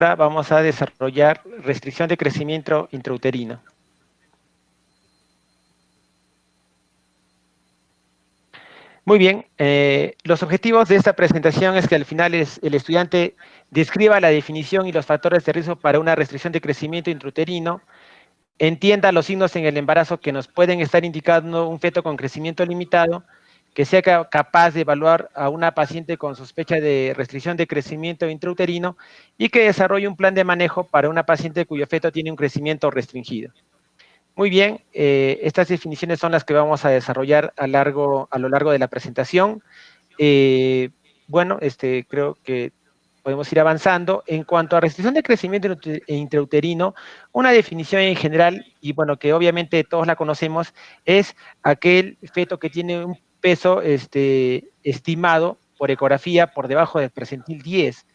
vamos a desarrollar restricción de crecimiento intrauterino. Muy bien, los objetivos de esta presentación es que al final el estudiante describa la definición y los factores de riesgo para una restricción de crecimiento intrauterino, entienda los signos en el embarazo que nos pueden estar indicando un feto con crecimiento limitado, que sea capaz de evaluar a una paciente con sospecha de restricción de crecimiento intrauterino y que desarrolle un plan de manejo para una paciente cuyo feto tiene un crecimiento restringido. Muy bien, estas definiciones son las que vamos a desarrollar a lo largo de la presentación. Bueno, creo que podemos ir avanzando. En cuanto a restricción de crecimiento intrauterino, una definición en general, y bueno, que obviamente todos la conocemos, es aquel feto que tiene un peso estimado por ecografía por debajo del percentil 10.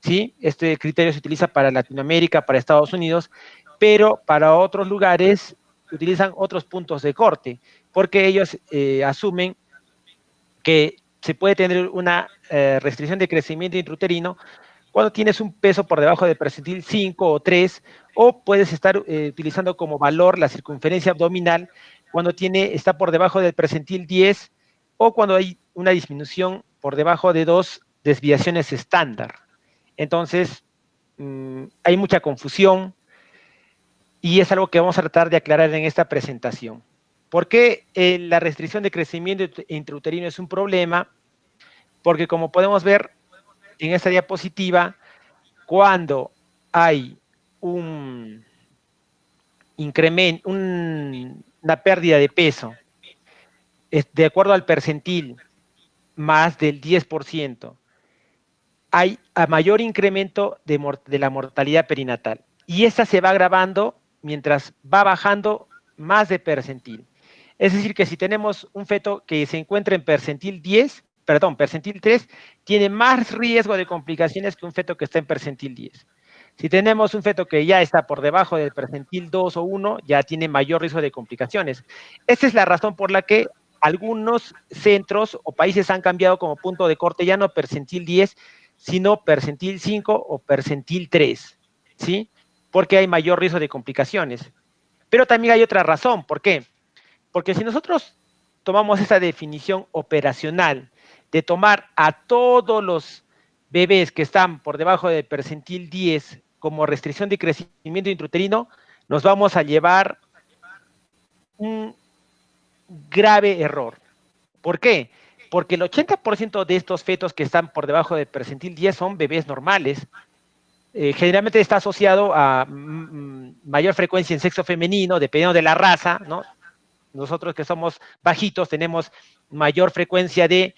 ¿Sí? Este criterio se utiliza para Latinoamérica, para Estados Unidos, pero para otros lugares utilizan otros puntos de corte, porque ellos asumen que se puede tener una restricción de crecimiento intrauterino cuando tienes un peso por debajo del percentil 5 o 3, o puedes estar utilizando como valor la circunferencia abdominal cuando está por debajo del percentil 10, o cuando hay una disminución por debajo de 2 desviaciones estándar. Entonces, hay mucha confusión, y es algo que vamos a tratar de aclarar en esta presentación. ¿Por qué la restricción de crecimiento intrauterino es un problema? Porque como podemos ver en esta diapositiva, cuando hay un incremento, una pérdida de peso, de acuerdo al percentil, más del 10%, hay a mayor incremento de la mortalidad perinatal. Y esta se va agravando mientras va bajando más de percentil. Es decir, que si tenemos un feto que se encuentra en percentil 3, tiene más riesgo de complicaciones que un feto que está en percentil 10. Si tenemos un feto que ya está por debajo del percentil 2 o 1, ya tiene mayor riesgo de complicaciones. Esta es la razón por la que algunos centros o países han cambiado como punto de corte ya no percentil 10, sino percentil 5 o percentil 3, ¿sí? Porque hay mayor riesgo de complicaciones. Pero también hay otra razón. ¿Por qué? Porque si nosotros tomamos esa definición operacional de tomar a todos los bebés que están por debajo del percentil 10 como restricción de crecimiento intrauterino, nos vamos a llevar un grave error. ¿Por qué? Porque el 80% de estos fetos que están por debajo del percentil 10 son bebés normales. Generalmente está asociado a mayor frecuencia en sexo femenino, dependiendo de la raza, ¿no? Nosotros que somos bajitos tenemos mayor frecuencia de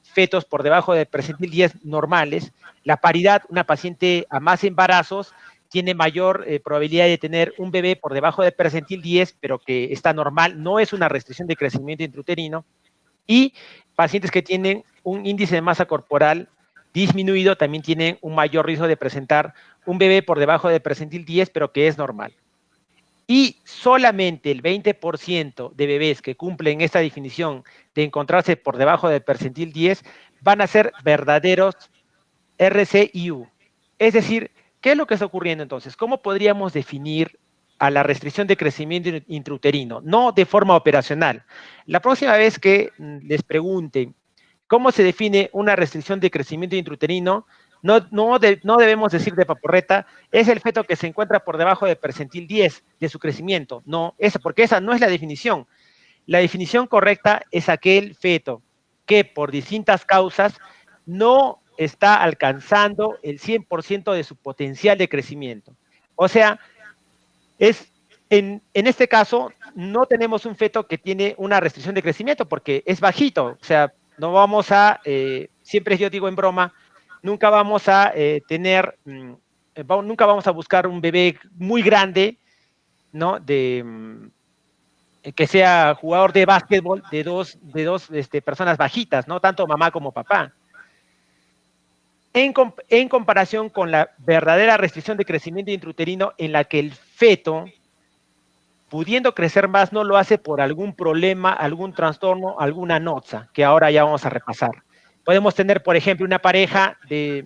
fetos por debajo del percentil 10 normales. La paridad, una paciente a más embarazos tiene mayor probabilidad de tener un bebé por debajo del percentil 10, pero que está normal, no es una restricción de crecimiento intrauterino. Y pacientes que tienen un índice de masa corporal disminuido también tienen un mayor riesgo de presentar un bebé por debajo del percentil 10, pero que es normal. Y solamente el 20% de bebés que cumplen esta definición de encontrarse por debajo del percentil 10 van a ser verdaderos RCIU. Es decir, ¿qué es lo que está ocurriendo entonces? ¿Cómo podríamos definir a la restricción de crecimiento intrauterino? No de forma operacional. La próxima vez que les pregunten cómo se define una restricción de crecimiento intrauterino, no debemos decir de paporreta, es el feto que se encuentra por debajo del percentil 10 de su crecimiento. No, porque esa no es la definición. La definición correcta es aquel feto que por distintas causas no está alcanzando el 100% de su potencial de crecimiento. O sea, en este caso no tenemos un feto que tiene una restricción de crecimiento porque es bajito. O sea, no vamos a, siempre yo digo en broma, nunca vamos a nunca vamos a buscar un bebé muy grande, ¿no? Que sea jugador de básquetbol de dos personas bajitas, ¿no? Tanto mamá como papá. En comparación con la verdadera restricción de crecimiento intrauterino en la que el feto, pudiendo crecer más, no lo hace por algún problema, algún trastorno, alguna noxa, que ahora ya vamos a repasar. Podemos tener, por ejemplo, una pareja de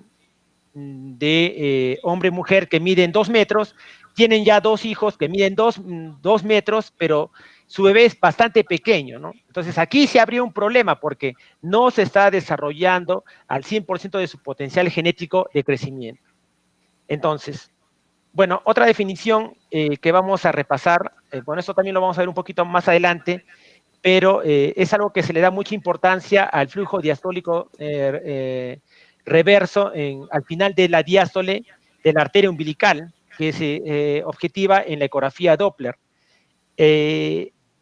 de hombre-mujer que miden 2 metros, tienen ya 2 hijos que miden 2 metros, pero su bebé es bastante pequeño, ¿no? Entonces aquí se abrió un problema porque no se está desarrollando al 100% de su potencial genético de crecimiento. Entonces, bueno, otra definición que vamos a repasar, bueno, esto también lo vamos a ver un poquito más adelante, pero es algo que se le da mucha importancia al flujo diastólico reverso al final de la diástole de la arteria umbilical, que se objetiva en la ecografía Doppler.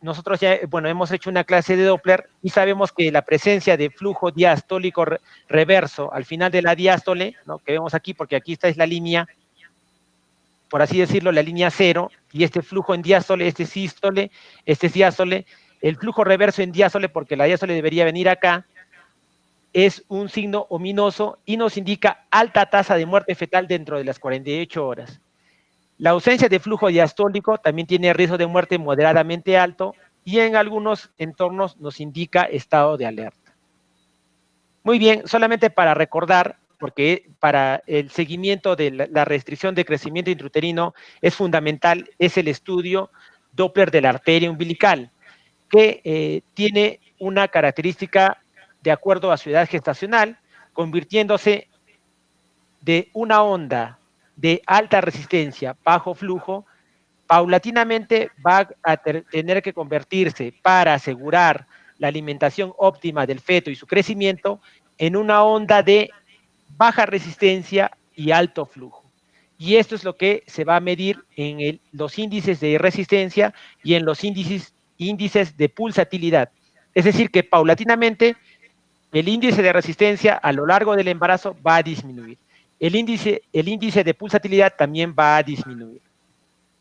Nosotros ya, bueno, hemos hecho una clase de Doppler y sabemos que la presencia de flujo diastólico reverso al final de la diástole, ¿no?, que vemos aquí, porque aquí esta es la línea, por así decirlo, la línea cero, y este flujo en diástole, este es sístole, este es diástole, el flujo reverso en diástole, porque la diástole debería venir acá, es un signo ominoso y nos indica alta tasa de muerte fetal dentro de las 48 horas. La ausencia de flujo diastólico también tiene riesgo de muerte moderadamente alto y en algunos entornos nos indica estado de alerta. Muy bien, solamente para recordar, porque para el seguimiento de la restricción de crecimiento intrauterino es fundamental, es el estudio Doppler de la arteria umbilical, que tiene una característica de acuerdo a su edad gestacional, convirtiéndose de una onda de alta resistencia, bajo flujo, paulatinamente va a tener que convertirse para asegurar la alimentación óptima del feto y su crecimiento en una onda de baja resistencia y alto flujo. Y esto es lo que se va a medir en los índices de resistencia y en los índices de pulsatilidad. Es decir, que paulatinamente el índice de resistencia a lo largo del embarazo va a disminuir. El índice de pulsatilidad también va a disminuir.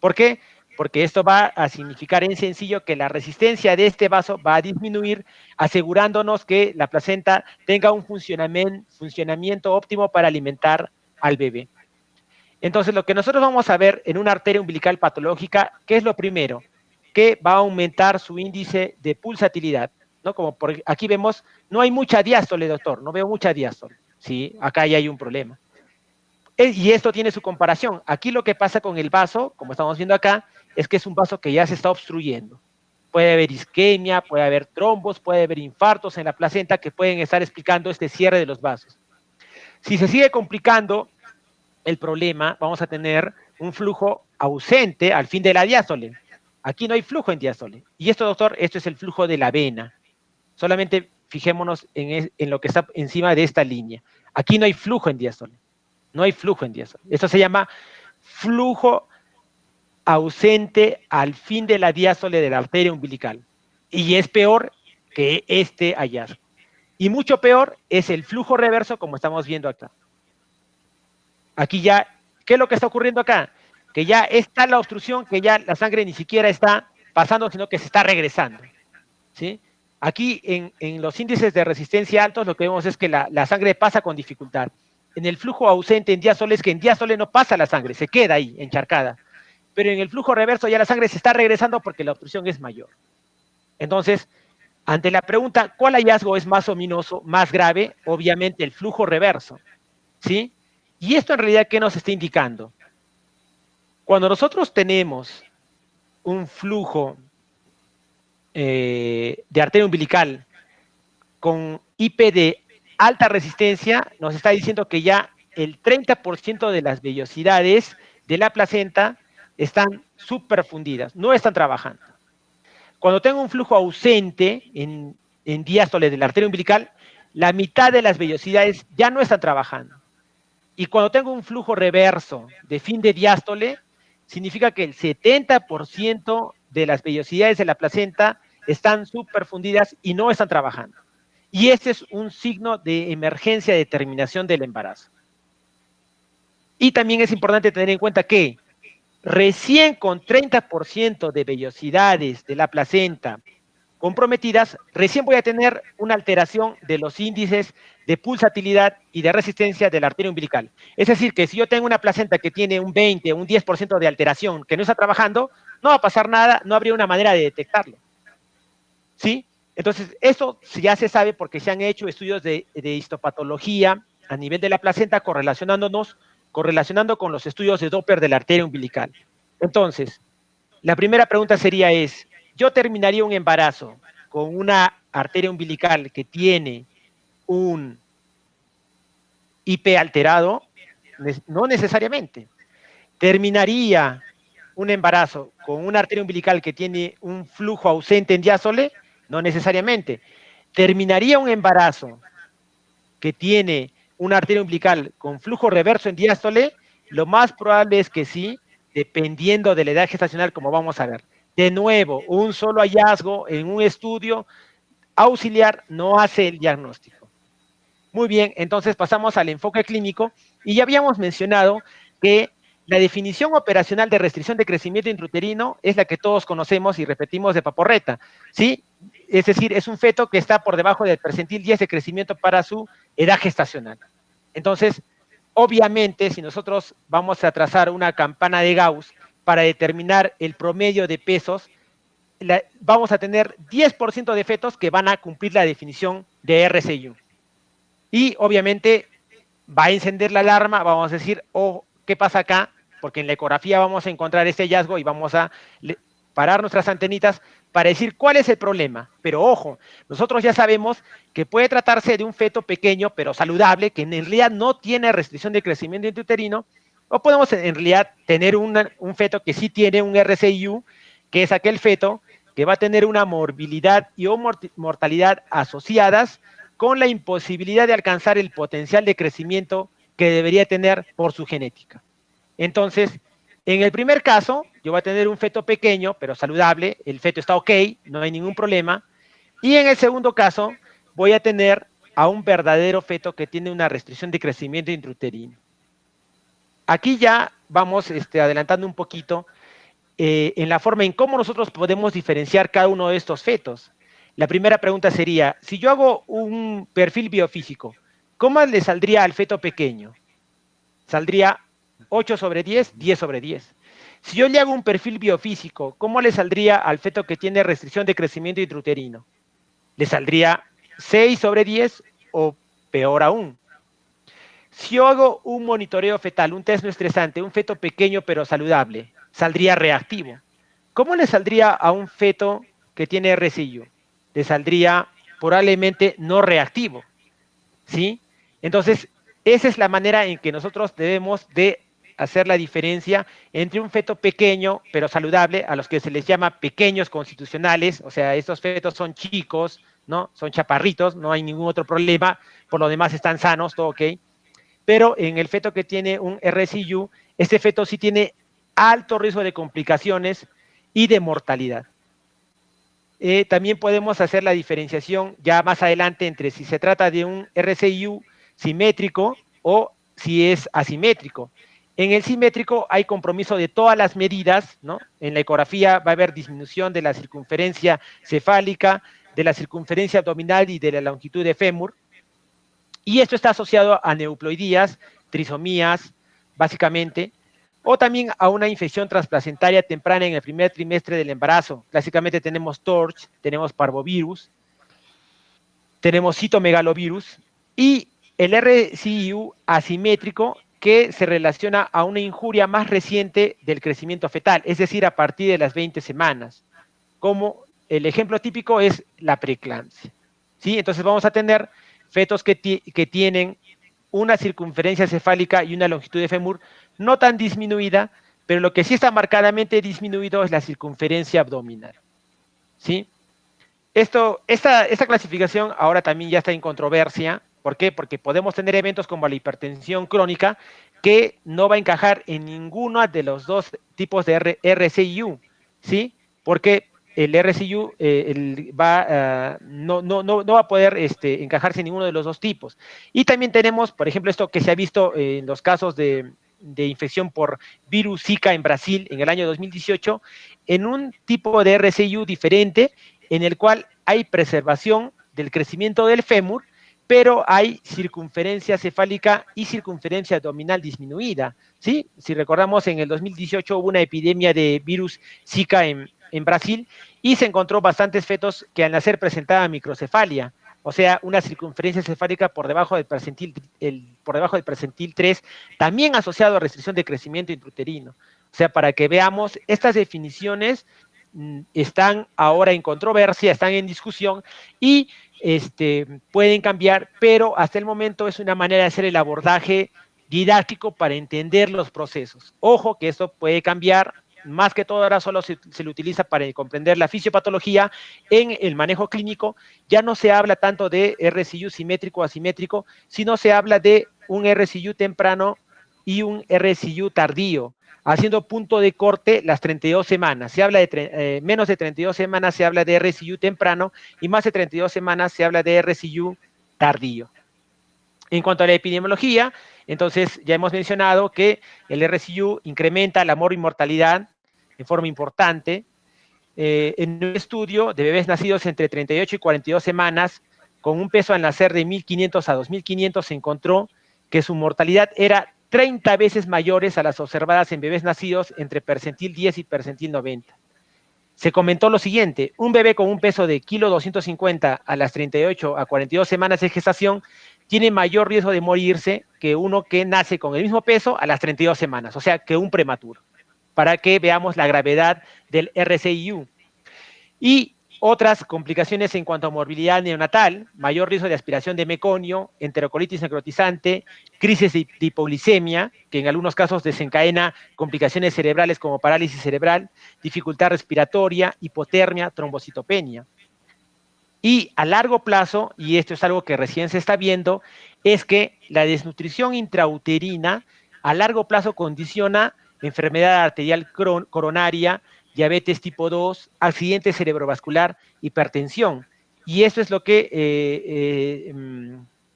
¿Por qué? Porque esto va a significar en sencillo que la resistencia de este vaso va a disminuir, asegurándonos que la placenta tenga un funcionamiento óptimo para alimentar al bebé. Entonces, lo que nosotros vamos a ver en una arteria umbilical patológica, ¿qué es lo primero? Que va a aumentar su índice de pulsatilidad, ¿no? Como por aquí vemos, no hay mucha diástole, doctor, no veo mucha diástole, ¿sí? Acá ya hay un problema. Y esto tiene su comparación. Aquí lo que pasa con el vaso, como estamos viendo acá, es que es un vaso que ya se está obstruyendo. Puede haber isquemia, puede haber trombos, puede haber infartos en la placenta que pueden estar explicando este cierre de los vasos. Si se sigue complicando el problema, vamos a tener un flujo ausente al fin de la diástole. Aquí no hay flujo en diástole. Y esto, doctor, esto es el flujo de la vena. Solamente fijémonos en lo que está encima de esta línea. Aquí no hay flujo en diástole. No hay flujo en diástole. Esto se llama flujo ausente al fin de la diástole de la arteria umbilical. Y es peor que este hallazgo. Y mucho peor es el flujo reverso, como estamos viendo acá. Aquí ya, ¿qué es lo que está ocurriendo acá? Que ya está la obstrucción, que ya la sangre ni siquiera está pasando, sino que se está regresando, ¿sí? Aquí en los índices de resistencia altos lo que vemos es que la sangre pasa con dificultad. En el flujo ausente en diástole es que en diástole no pasa la sangre, se queda ahí encharcada. Pero en el flujo reverso ya la sangre se está regresando porque la obstrucción es mayor. Entonces, ante la pregunta, ¿cuál hallazgo es más ominoso, más grave? Obviamente el flujo reverso, ¿sí? Y esto en realidad, ¿qué nos está indicando? Cuando nosotros tenemos un flujo de arteria umbilical con IP de alta resistencia, nos está diciendo que ya el 30% de las vellosidades de la placenta están subperfundidas, no están trabajando. Cuando tengo un flujo ausente en diástole de la arteria umbilical, la mitad de las vellosidades ya no están trabajando. Y cuando tengo un flujo reverso de fin de diástole, significa que el 70% de las vellosidades de la placenta están subperfundidas y no están trabajando. Y este es un signo de emergencia de terminación del embarazo. Y también es importante tener en cuenta que recién con 30% de vellosidades de la placenta comprometidas, recién voy a tener una alteración de los índices de pulsatilidad y de resistencia de la arteria umbilical. Es decir, que si yo tengo una placenta que tiene un 20 o un 10% de alteración que no está trabajando, no va a pasar nada, no habría una manera de detectarlo. ¿Sí? Entonces, eso ya se sabe porque se han hecho estudios de histopatología a nivel de la placenta correlacionando con los estudios de Doppler de la arteria umbilical. Entonces, la primera pregunta sería ¿yo terminaría un embarazo con una arteria umbilical que tiene un IP alterado? No necesariamente. ¿Terminaría un embarazo con una arteria umbilical que tiene un flujo ausente en diástole? No necesariamente. ¿Terminaría un embarazo que tiene una arteria umbilical con flujo reverso en diástole? Lo más probable es que sí, dependiendo de la edad gestacional, como vamos a ver. De nuevo, un solo hallazgo en un estudio auxiliar no hace el diagnóstico. Muy bien, entonces pasamos al enfoque clínico y ya habíamos mencionado que la definición operacional de restricción de crecimiento intrauterino es la que todos conocemos y repetimos de Paporreta, ¿sí? Es decir, es un feto que está por debajo del percentil 10 de crecimiento para su edad gestacional. Entonces, obviamente, si nosotros vamos a trazar una campana de Gauss para determinar el promedio de pesos, vamos a tener 10% de fetos que van a cumplir la definición de RCU. Y obviamente va a encender la alarma, vamos a decir, oh, ¿qué pasa acá? Porque en la ecografía vamos a encontrar este hallazgo y vamos a parar nuestras antenitas para decir cuál es el problema. Pero ojo, nosotros ya sabemos que puede tratarse de un feto pequeño pero saludable, que en realidad no tiene restricción de crecimiento intrauterino, o podemos en realidad tener un feto que sí tiene un RCIU, que es aquel feto que va a tener una morbilidad y o mortalidad asociadas con la imposibilidad de alcanzar el potencial de crecimiento que debería tener por su genética. Entonces, en el primer caso, yo voy a tener un feto pequeño, pero saludable, el feto está ok, no hay ningún problema. Y en el segundo caso, voy a tener a un verdadero feto que tiene una restricción de crecimiento intrauterino. Aquí ya vamos adelantando un poquito en la forma en cómo nosotros podemos diferenciar cada uno de estos fetos. La primera pregunta sería, si yo hago un perfil biofísico, ¿cómo le saldría al feto pequeño? Saldría 8/10, 10/10. Si yo le hago un perfil biofísico, ¿cómo le saldría al feto que tiene restricción de crecimiento intrauterino? Le saldría 6/10 o peor aún. Si yo hago un monitoreo fetal, un test no estresante, un feto pequeño pero saludable, saldría reactivo. ¿Cómo le saldría a un feto que tiene RCIU? Le saldría probablemente no reactivo, ¿sí? Entonces, esa es la manera en que nosotros debemos de hacer la diferencia entre un feto pequeño pero saludable, a los que se les llama pequeños constitucionales, o sea, estos fetos son chicos, ¿no? Son chaparritos, no hay ningún otro problema, por lo demás están sanos, todo ok. Pero en el feto que tiene un RCIU, este feto sí tiene alto riesgo de complicaciones y de mortalidad. También podemos hacer la diferenciación ya más adelante entre si se trata de un RCIU simétrico o si es asimétrico. En el simétrico hay compromiso de todas las medidas, ¿no? En la ecografía va a haber disminución de la circunferencia cefálica, de la circunferencia abdominal y de la longitud de fémur. Y esto está asociado a neuploidías, trisomías, básicamente, o también a una infección transplacentaria temprana en el primer trimestre del embarazo. Clásicamente tenemos TORCH, tenemos parvovirus, tenemos citomegalovirus y el RCIU asimétrico que se relaciona a una injuria más reciente del crecimiento fetal, es decir, a partir de las 20 semanas, como el ejemplo típico es la preeclampsia, ¿sí? Entonces vamos a tener fetos que tienen una circunferencia cefálica y una longitud de fémur no tan disminuida, pero lo que sí está marcadamente disminuido es la circunferencia abdominal, ¿sí? Esta clasificación ahora también ya está en controversia. ¿Por qué? Porque podemos tener eventos como la hipertensión crónica que no va a encajar en ninguno de los dos tipos de RCIU, ¿sí? Porque el RCIU no va a poder encajarse en ninguno de los dos tipos. Y también tenemos, por ejemplo, esto que se ha visto en los casos de infección por virus Zika en Brasil en el año 2018, en un tipo de RCIU diferente, en el cual hay preservación del crecimiento del fémur, pero hay circunferencia cefálica y circunferencia abdominal disminuida, ¿sí? Si recordamos, en el 2018 hubo una epidemia de virus Zika en Brasil y se encontró bastantes fetos que al nacer presentaban microcefalia, o sea, una circunferencia cefálica por debajo del percentil 3, también asociado a restricción de crecimiento intrauterino. O sea, para que veamos, estas definiciones están ahora en controversia, están en discusión y pueden cambiar, pero hasta el momento es una manera de hacer el abordaje didáctico para entender los procesos. Ojo que esto puede cambiar, más que todo ahora solo se lo utiliza para comprender la fisiopatología. En el manejo clínico ya no se habla tanto de RCU simétrico o asimétrico, sino se habla de un RCU temprano y un RCU tardío, haciendo punto de corte las 32 semanas. Se habla de menos de 32 semanas se habla de RCU temprano y más de 32 semanas se habla de RCU tardío. En cuanto a la epidemiología, entonces ya hemos mencionado que el RCU incrementa la mortalidad en forma importante. En un estudio de bebés nacidos entre 38 y 42 semanas, con un peso al nacer de 1.500 a 2.500, se encontró que su mortalidad era 30 veces mayores a las observadas en bebés nacidos entre percentil 10 y percentil 90. Se comentó lo siguiente: un bebé con un peso de 1.250 a las 38 a 42 semanas de gestación tiene mayor riesgo de morirse que uno que nace con el mismo peso a las 32 semanas, o sea, que un prematuro, para que veamos la gravedad del RCIU. Y otras complicaciones en cuanto a morbilidad neonatal: mayor riesgo de aspiración de meconio, enterocolitis necrotizante, crisis de hipoglicemia, que en algunos casos desencadena complicaciones cerebrales como parálisis cerebral, dificultad respiratoria, hipotermia, trombocitopenia. Y a largo plazo, y esto es algo que recién se está viendo, es que la desnutrición intrauterina a largo plazo condiciona enfermedad arterial coronaria, diabetes tipo 2, accidente cerebrovascular, hipertensión. Y esto es lo que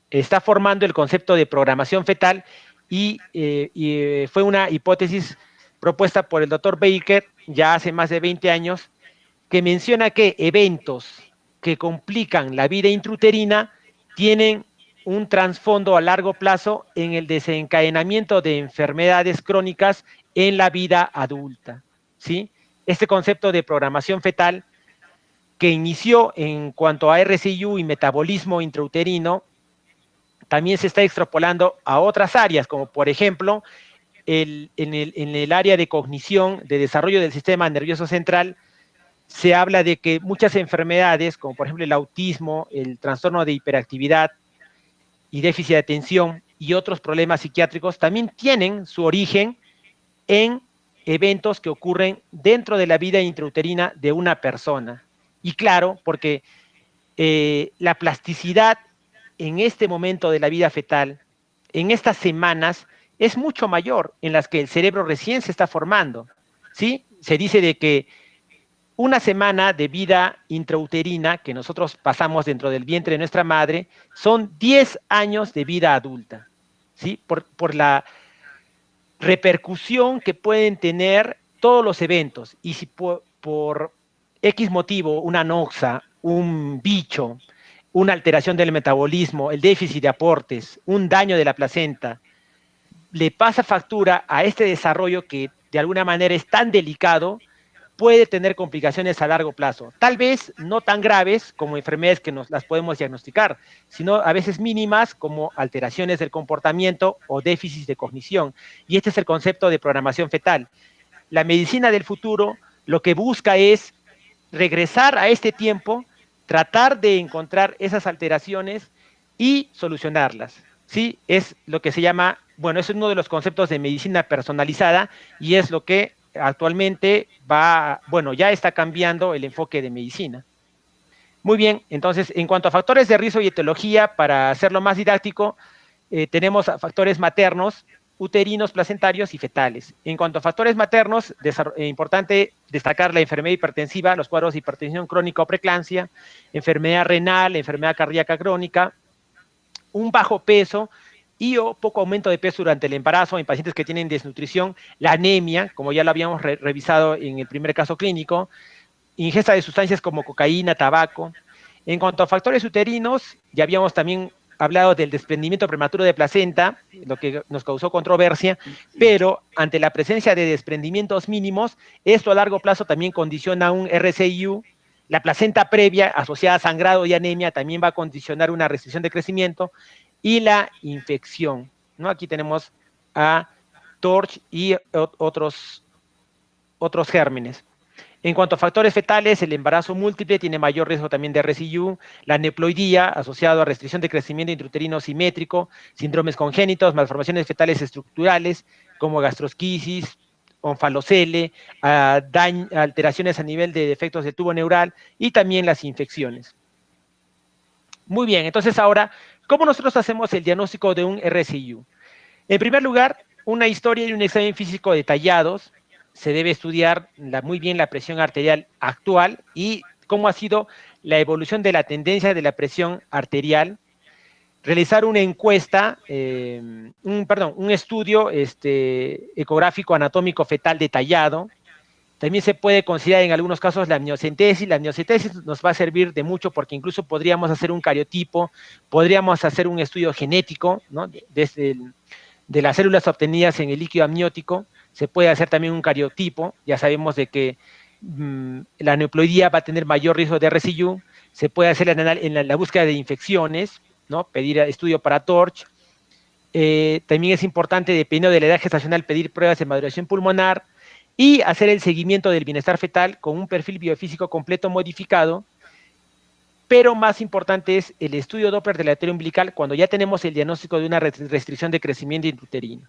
está formando el concepto de programación fetal y fue una hipótesis propuesta por el doctor Baker ya hace más de 20 años, que menciona que eventos que complican la vida intrauterina tienen un trasfondo a largo plazo en el desencadenamiento de enfermedades crónicas en la vida adulta, ¿sí? Este concepto de programación fetal, que inició en cuanto a RCIU y metabolismo intrauterino, también se está extrapolando a otras áreas, como por ejemplo, en el área de cognición, de desarrollo del sistema nervioso central. Se habla de que muchas enfermedades, como por ejemplo el autismo, el trastorno de hiperactividad y déficit de atención y otros problemas psiquiátricos, también tienen su origen en eventos que ocurren dentro de la vida intrauterina de una persona. Y claro, porque la plasticidad en este momento de la vida fetal, en estas semanas, es mucho mayor, en las que el cerebro recién se está formando, ¿sí? Se dice de que una semana de vida intrauterina que nosotros pasamos dentro del vientre de nuestra madre son 10 años de vida adulta, ¿sí? Por la repercusión que pueden tener todos los eventos. Y si por X motivo, una noxa, un bicho, una alteración del metabolismo, el déficit de aportes, un daño de la placenta, le pasa factura a este desarrollo que de alguna manera es tan delicado, puede tener complicaciones a largo plazo. Tal vez no tan graves como enfermedades que nos las podemos diagnosticar, sino a veces mínimas como alteraciones del comportamiento o déficits de cognición. Y este es el concepto de programación fetal. La medicina del futuro lo que busca es regresar a este tiempo, tratar de encontrar esas alteraciones y solucionarlas, ¿sí? Es lo que se llama, bueno, es uno de los conceptos de medicina personalizada y es lo que actualmente ya está cambiando el enfoque de medicina. Muy bien, entonces, en cuanto a factores de riesgo y etiología, para hacerlo más didáctico, tenemos factores maternos, uterinos, placentarios y fetales. En cuanto a factores maternos, importante destacar la enfermedad hipertensiva, los cuadros de hipertensión crónica o preeclampsia, enfermedad renal, enfermedad cardíaca crónica, un bajo peso y o poco aumento de peso durante el embarazo en pacientes que tienen desnutrición, la anemia, como ya lo habíamos revisado en el primer caso clínico, ingesta de sustancias como cocaína, tabaco. En cuanto a factores uterinos, ya habíamos también hablado del desprendimiento prematuro de placenta, lo que nos causó controversia, pero ante la presencia de desprendimientos mínimos, esto a largo plazo también condiciona un RCIU La placenta previa asociada a sangrado y anemia también va a condicionar una restricción de crecimiento, y la infección, ¿no? Aquí tenemos a TORCH y otros gérmenes. En cuanto a factores fetales, el embarazo múltiple tiene mayor riesgo también de RSIU, la aneuploidía asociado a restricción de crecimiento intrauterino simétrico, síndromes congénitos, malformaciones fetales estructurales como gastrosquisis, onfalocele, alteraciones a nivel de defectos del tubo neural y también las infecciones. Muy bien, entonces ahora, ¿cómo nosotros hacemos el diagnóstico de un RSIU? En primer lugar, una historia y un examen físico detallados. Se debe estudiar muy bien la presión arterial actual y cómo ha sido la evolución de la tendencia de la presión arterial. Realizar una encuesta, un estudio ecográfico anatómico fetal detallado. También se puede considerar en algunos casos la amniocentesis. La amniocentesis nos va a servir de mucho porque incluso podríamos hacer un cariotipo, podríamos hacer un estudio genético, ¿no? De las células obtenidas en el líquido amniótico. Se puede hacer también un cariotipo. Ya sabemos de que la aneuploidía va a tener mayor riesgo de RSIU. Se puede hacer en la búsqueda de infecciones, ¿no? Pedir estudio para TORCH. También es importante, dependiendo de la edad gestacional, pedir pruebas de maduración pulmonar y hacer el seguimiento del bienestar fetal con un perfil biofísico completo modificado. Pero más importante es el estudio Doppler de la arteria umbilical cuando ya tenemos el diagnóstico de una restricción de crecimiento intrauterino.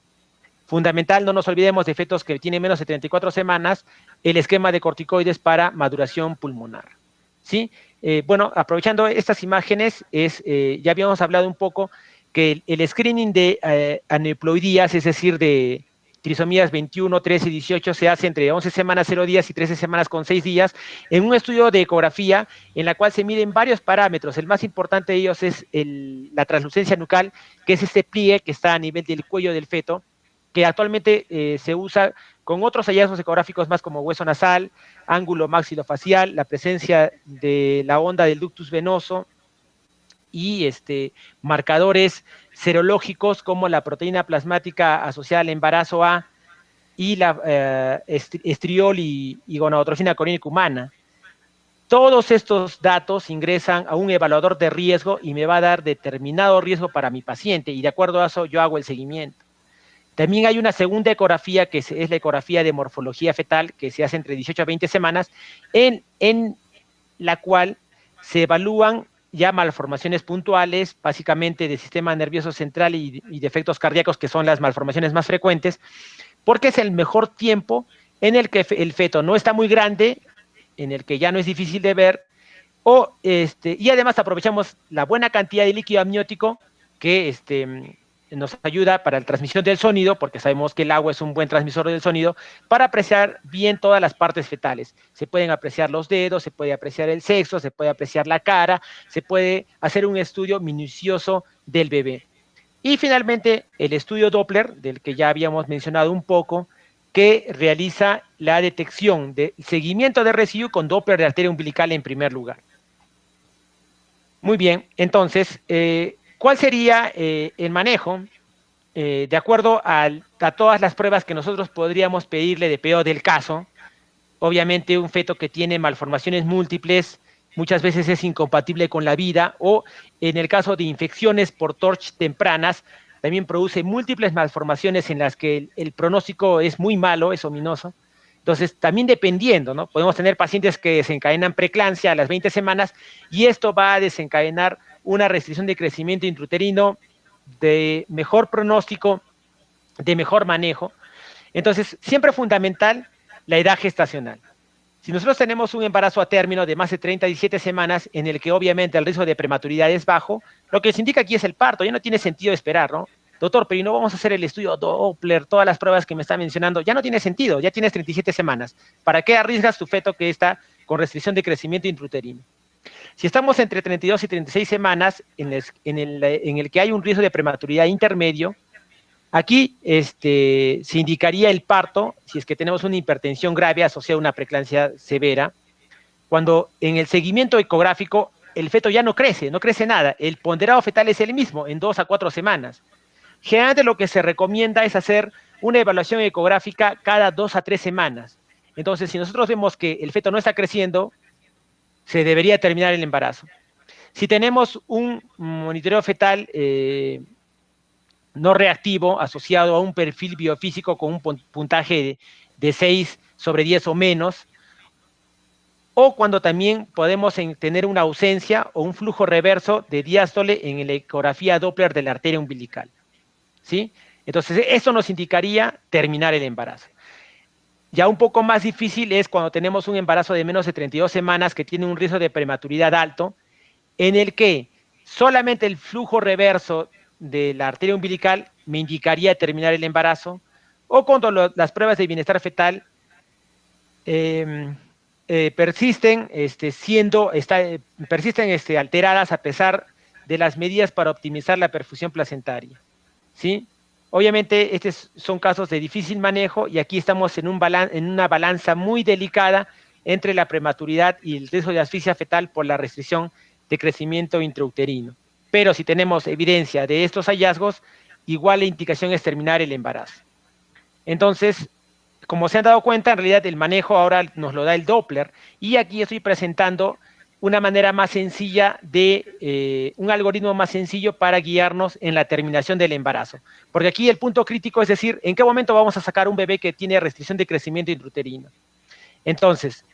Fundamental, no nos olvidemos de fetos que tienen menos de 34 semanas, el esquema de corticoides para maduración pulmonar. ¿Sí? Bueno, aprovechando estas imágenes, ya habíamos hablado un poco que el screening de aneuploidías, es decir, de trisomías 21, 13 y 18, se hace entre 11 semanas 0 días y 13 semanas con 6 días, en un estudio de ecografía en la cual se miden varios parámetros. El más importante de ellos es la translucencia nucal, que es este pliegue que está a nivel del cuello del feto, que actualmente se usa con otros hallazgos ecográficos más como hueso nasal, ángulo maxilofacial, la presencia de la onda del ductus venoso y marcadores serológicos como la proteína plasmática asociada al embarazo A y la estriol y gonadotrofina coriónica humana. Todos estos datos ingresan a un evaluador de riesgo y me va a dar determinado riesgo para mi paciente, y de acuerdo a eso yo hago el seguimiento. También hay una segunda ecografía, que es la ecografía de morfología fetal, que se hace entre 18 a 20 semanas, en la cual se evalúan ya malformaciones puntuales, básicamente del sistema nervioso central y defectos cardíacos, que son las malformaciones más frecuentes, porque es el mejor tiempo en el que el feto no está muy grande, en el que ya no es difícil de ver, y además aprovechamos la buena cantidad de líquido amniótico que nos ayuda para la transmisión del sonido, porque sabemos que el agua es un buen transmisor del sonido, para apreciar bien todas las partes fetales. Se pueden apreciar los dedos, se puede apreciar el sexo, se puede apreciar la cara, se puede hacer un estudio minucioso del bebé. Y finalmente, el estudio Doppler, del que ya habíamos mencionado un poco, que realiza la detección de seguimiento de RSIU con Doppler de arteria umbilical en primer lugar. Muy bien, entonces, ¿cuál sería el manejo? De acuerdo a todas las pruebas que nosotros podríamos pedirle, dependiendo del caso. Obviamente un feto que tiene malformaciones múltiples muchas veces es incompatible con la vida, o en el caso de infecciones por TORCH tempranas, también produce múltiples malformaciones en las que el pronóstico es muy malo, es ominoso. Entonces, también dependiendo, ¿no? Podemos tener pacientes que desencadenan preeclampsia a las 20 semanas y esto va a desencadenar una restricción de crecimiento intrauterino de mejor pronóstico, de mejor manejo. Entonces, siempre fundamental la edad gestacional. Si nosotros tenemos un embarazo a término de más de 37 semanas, en el que obviamente el riesgo de prematuridad es bajo, lo que se indica aquí es el parto. Ya no tiene sentido esperar, ¿no? Doctor, pero no vamos a hacer el estudio Doppler, todas las pruebas que me está mencionando. Ya no tiene sentido, ya tienes 37 semanas. ¿Para qué arriesgas tu feto que está con restricción de crecimiento intrauterino? Si estamos entre 32 y 36 semanas, en el que hay un riesgo de prematuridad intermedio, aquí se indicaría el parto si es que tenemos una hipertensión grave asociada a una preeclampsia severa, cuando en el seguimiento ecográfico el feto ya no crece nada, el ponderado fetal es el mismo en 2 a 4 semanas. Generalmente lo que se recomienda es hacer una evaluación ecográfica cada 2 a 3 semanas. Entonces, si nosotros vemos que el feto no está creciendo, se debería terminar el embarazo. Si tenemos un monitoreo fetal no reactivo asociado a un perfil biofísico con un puntaje de 6/10 o menos, o cuando también podemos tener una ausencia o un flujo reverso de diástole en la ecografía Doppler de la arteria umbilical, ¿sí? Entonces, eso nos indicaría terminar el embarazo. Ya un poco más difícil es cuando tenemos un embarazo de menos de 32 semanas que tiene un riesgo de prematuridad alto, en el que solamente el flujo reverso de la arteria umbilical me indicaría terminar el embarazo, o cuando las pruebas de bienestar fetal persisten, alteradas a pesar de las medidas para optimizar la perfusión placentaria, ¿sí? Obviamente, estos son casos de difícil manejo y aquí estamos en una balanza muy delicada entre la prematuridad y el riesgo de asfixia fetal por la restricción de crecimiento intrauterino. Pero si tenemos evidencia de estos hallazgos, igual la indicación es terminar el embarazo. Entonces, como se han dado cuenta, en realidad el manejo ahora nos lo da el Doppler, y aquí estoy presentando una manera más sencilla un algoritmo más sencillo para guiarnos en la terminación del embarazo. Porque aquí el punto crítico es decir, ¿en qué momento vamos a sacar un bebé que tiene restricción de crecimiento intrauterino? Entonces,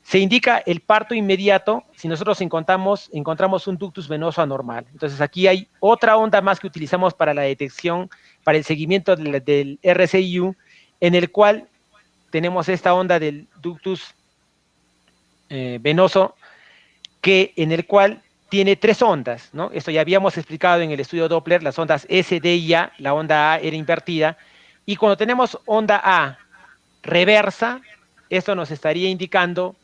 se indica el parto inmediato si nosotros encontramos un ductus venoso anormal. Entonces, aquí hay otra onda más que utilizamos para la detección, para el seguimiento del RCIU, en el cual tenemos esta onda del ductus venoso, en el cual tiene 3 ondas, ¿no? Esto ya habíamos explicado en el estudio Doppler, las ondas S, D y A, la onda A era invertida, y cuando tenemos onda A reversa, esto nos estaría indicando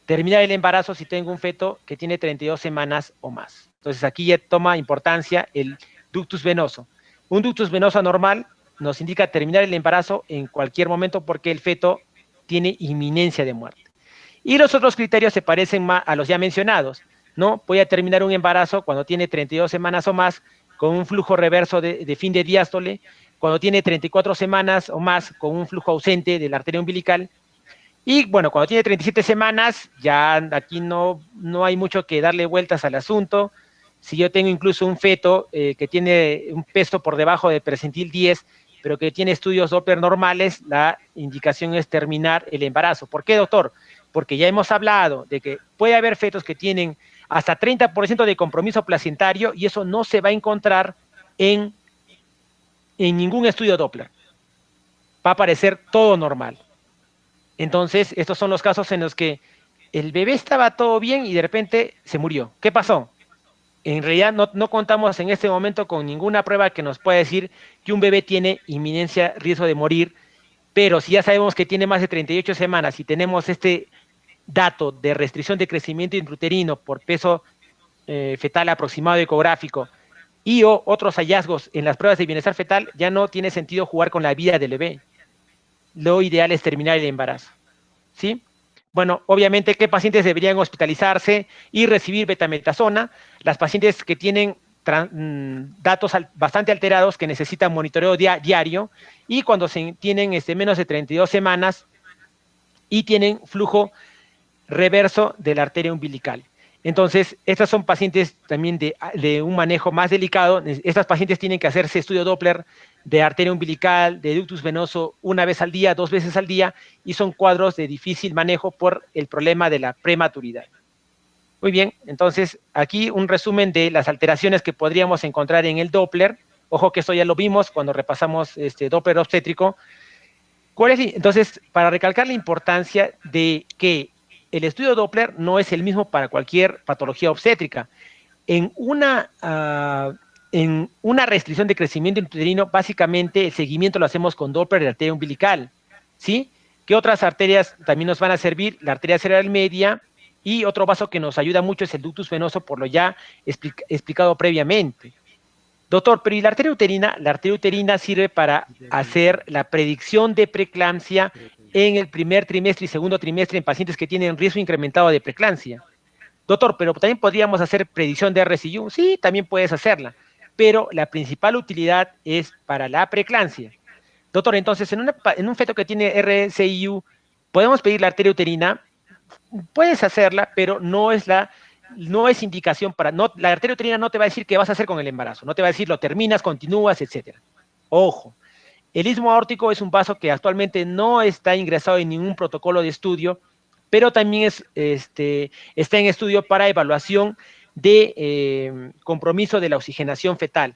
terminar el embarazo si tengo un feto que tiene 32 semanas o más. Entonces aquí ya toma importancia el ductus venoso. Un ductus venoso anormal nos indica terminar el embarazo en cualquier momento porque el feto tiene inminencia de muerte. Y los otros criterios se parecen más a los ya mencionados, ¿no? Voy a terminar un embarazo cuando tiene 32 semanas o más con un flujo reverso de fin de diástole, cuando tiene 34 semanas o más con un flujo ausente de la arteria umbilical, y bueno, cuando tiene 37 semanas, ya aquí no hay mucho que darle vueltas al asunto. Si yo tengo incluso un feto que tiene un peso por debajo del percentil 10, pero que tiene estudios Doppler normales, la indicación es terminar el embarazo. ¿Por qué, doctor? Porque ya hemos hablado de que puede haber fetos que tienen hasta 30% de compromiso placentario y eso no se va a encontrar en ningún estudio Doppler. Va a aparecer todo normal. Entonces, estos son los casos en los que el bebé estaba todo bien y de repente se murió. ¿Qué pasó? En realidad no contamos en este momento con ninguna prueba que nos pueda decir que un bebé tiene inminencia, riesgo de morir, pero si ya sabemos que tiene más de 38 semanas y tenemos este dato de restricción de crecimiento intrauterino por peso fetal aproximado ecográfico y otros hallazgos en las pruebas de bienestar fetal, ya no tiene sentido jugar con la vida del bebé. Lo ideal es terminar el embarazo, ¿sí? Bueno, obviamente, ¿qué pacientes deberían hospitalizarse y recibir betametasona? Las pacientes que tienen datos bastante alterados que necesitan monitoreo diario y cuando tienen menos de 32 semanas y tienen flujo reverso de la arteria umbilical. Entonces, estas son pacientes también de un manejo más delicado. Estas pacientes tienen que hacerse estudio Doppler de arteria umbilical, de ductus venoso, 1 vez al día, 2 veces al día, y son cuadros de difícil manejo por el problema de la prematuridad. Muy bien, entonces aquí un resumen de las alteraciones que podríamos encontrar en el Doppler. Ojo que esto ya lo vimos cuando repasamos Doppler obstétrico. Entonces, para recalcar la importancia de que el estudio Doppler no es el mismo para cualquier patología obstétrica. En una restricción de crecimiento intrauterino, básicamente el seguimiento lo hacemos con Doppler de arteria umbilical, ¿sí? ¿Qué otras arterias también nos van a servir? La arteria cerebral media y otro vaso que nos ayuda mucho es el ductus venoso, por lo ya explicado previamente. Doctor, pero ¿y la arteria uterina? La arteria uterina sirve para hacer la predicción de preeclampsia en el primer trimestre y segundo trimestre en pacientes que tienen riesgo incrementado de preeclampsia. Doctor, pero también podríamos hacer predicción de RCIU. Sí, también puedes hacerla, pero la principal utilidad es para la preeclampsia. Doctor, entonces, en un feto que tiene RCIU, ¿podemos pedir la arteria uterina? puedes hacerla, pero no es indicación para, la arteria uterina no te va a decir qué vas a hacer con el embarazo, no te va a decir lo terminas, continúas, etcétera. Ojo, el istmo aórtico es un vaso que actualmente no está ingresado en ningún protocolo de estudio, pero también está en estudio para evaluación de compromiso de la oxigenación fetal,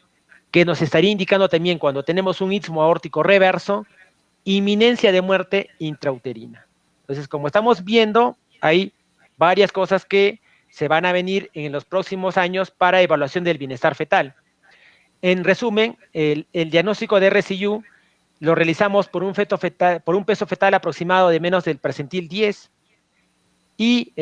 que nos estaría indicando también cuando tenemos un istmo aórtico reverso, inminencia de muerte intrauterina. Entonces, como estamos viendo, hay varias cosas que se van a venir en los próximos años para evaluación del bienestar fetal. En resumen, el diagnóstico de RCU lo realizamos por un peso fetal aproximado de menos del percentil 10 y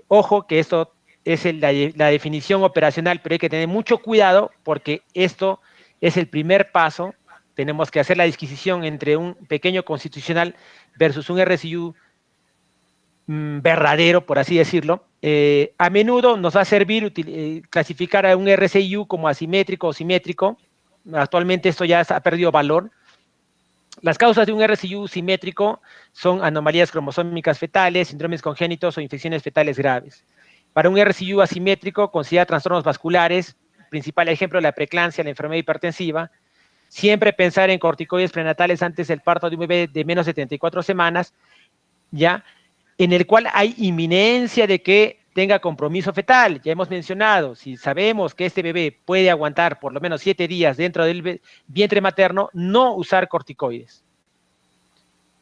ojo que esto es la definición operacional, pero hay que tener mucho cuidado porque esto es el primer paso. Tenemos que hacer la disquisición entre un pequeño constitucional versus un RCU verdadero, por así decirlo. A menudo nos va a servir clasificar a un RCU como asimétrico o simétrico. Actualmente esto ya ha perdido valor. Las causas de un RCU simétrico son anomalías cromosómicas fetales, síndromes congénitos o infecciones fetales graves. Para un RCU asimétrico, considera trastornos vasculares, principal ejemplo la preeclampsia, la enfermedad hipertensiva. Siempre pensar en corticoides prenatales antes del parto de un bebé de menos de 34 semanas, ¿ya? En el cual hay inminencia de que tenga compromiso fetal. Ya hemos mencionado, si sabemos que este bebé puede aguantar por lo menos 7 días dentro del vientre materno, no usar corticoides.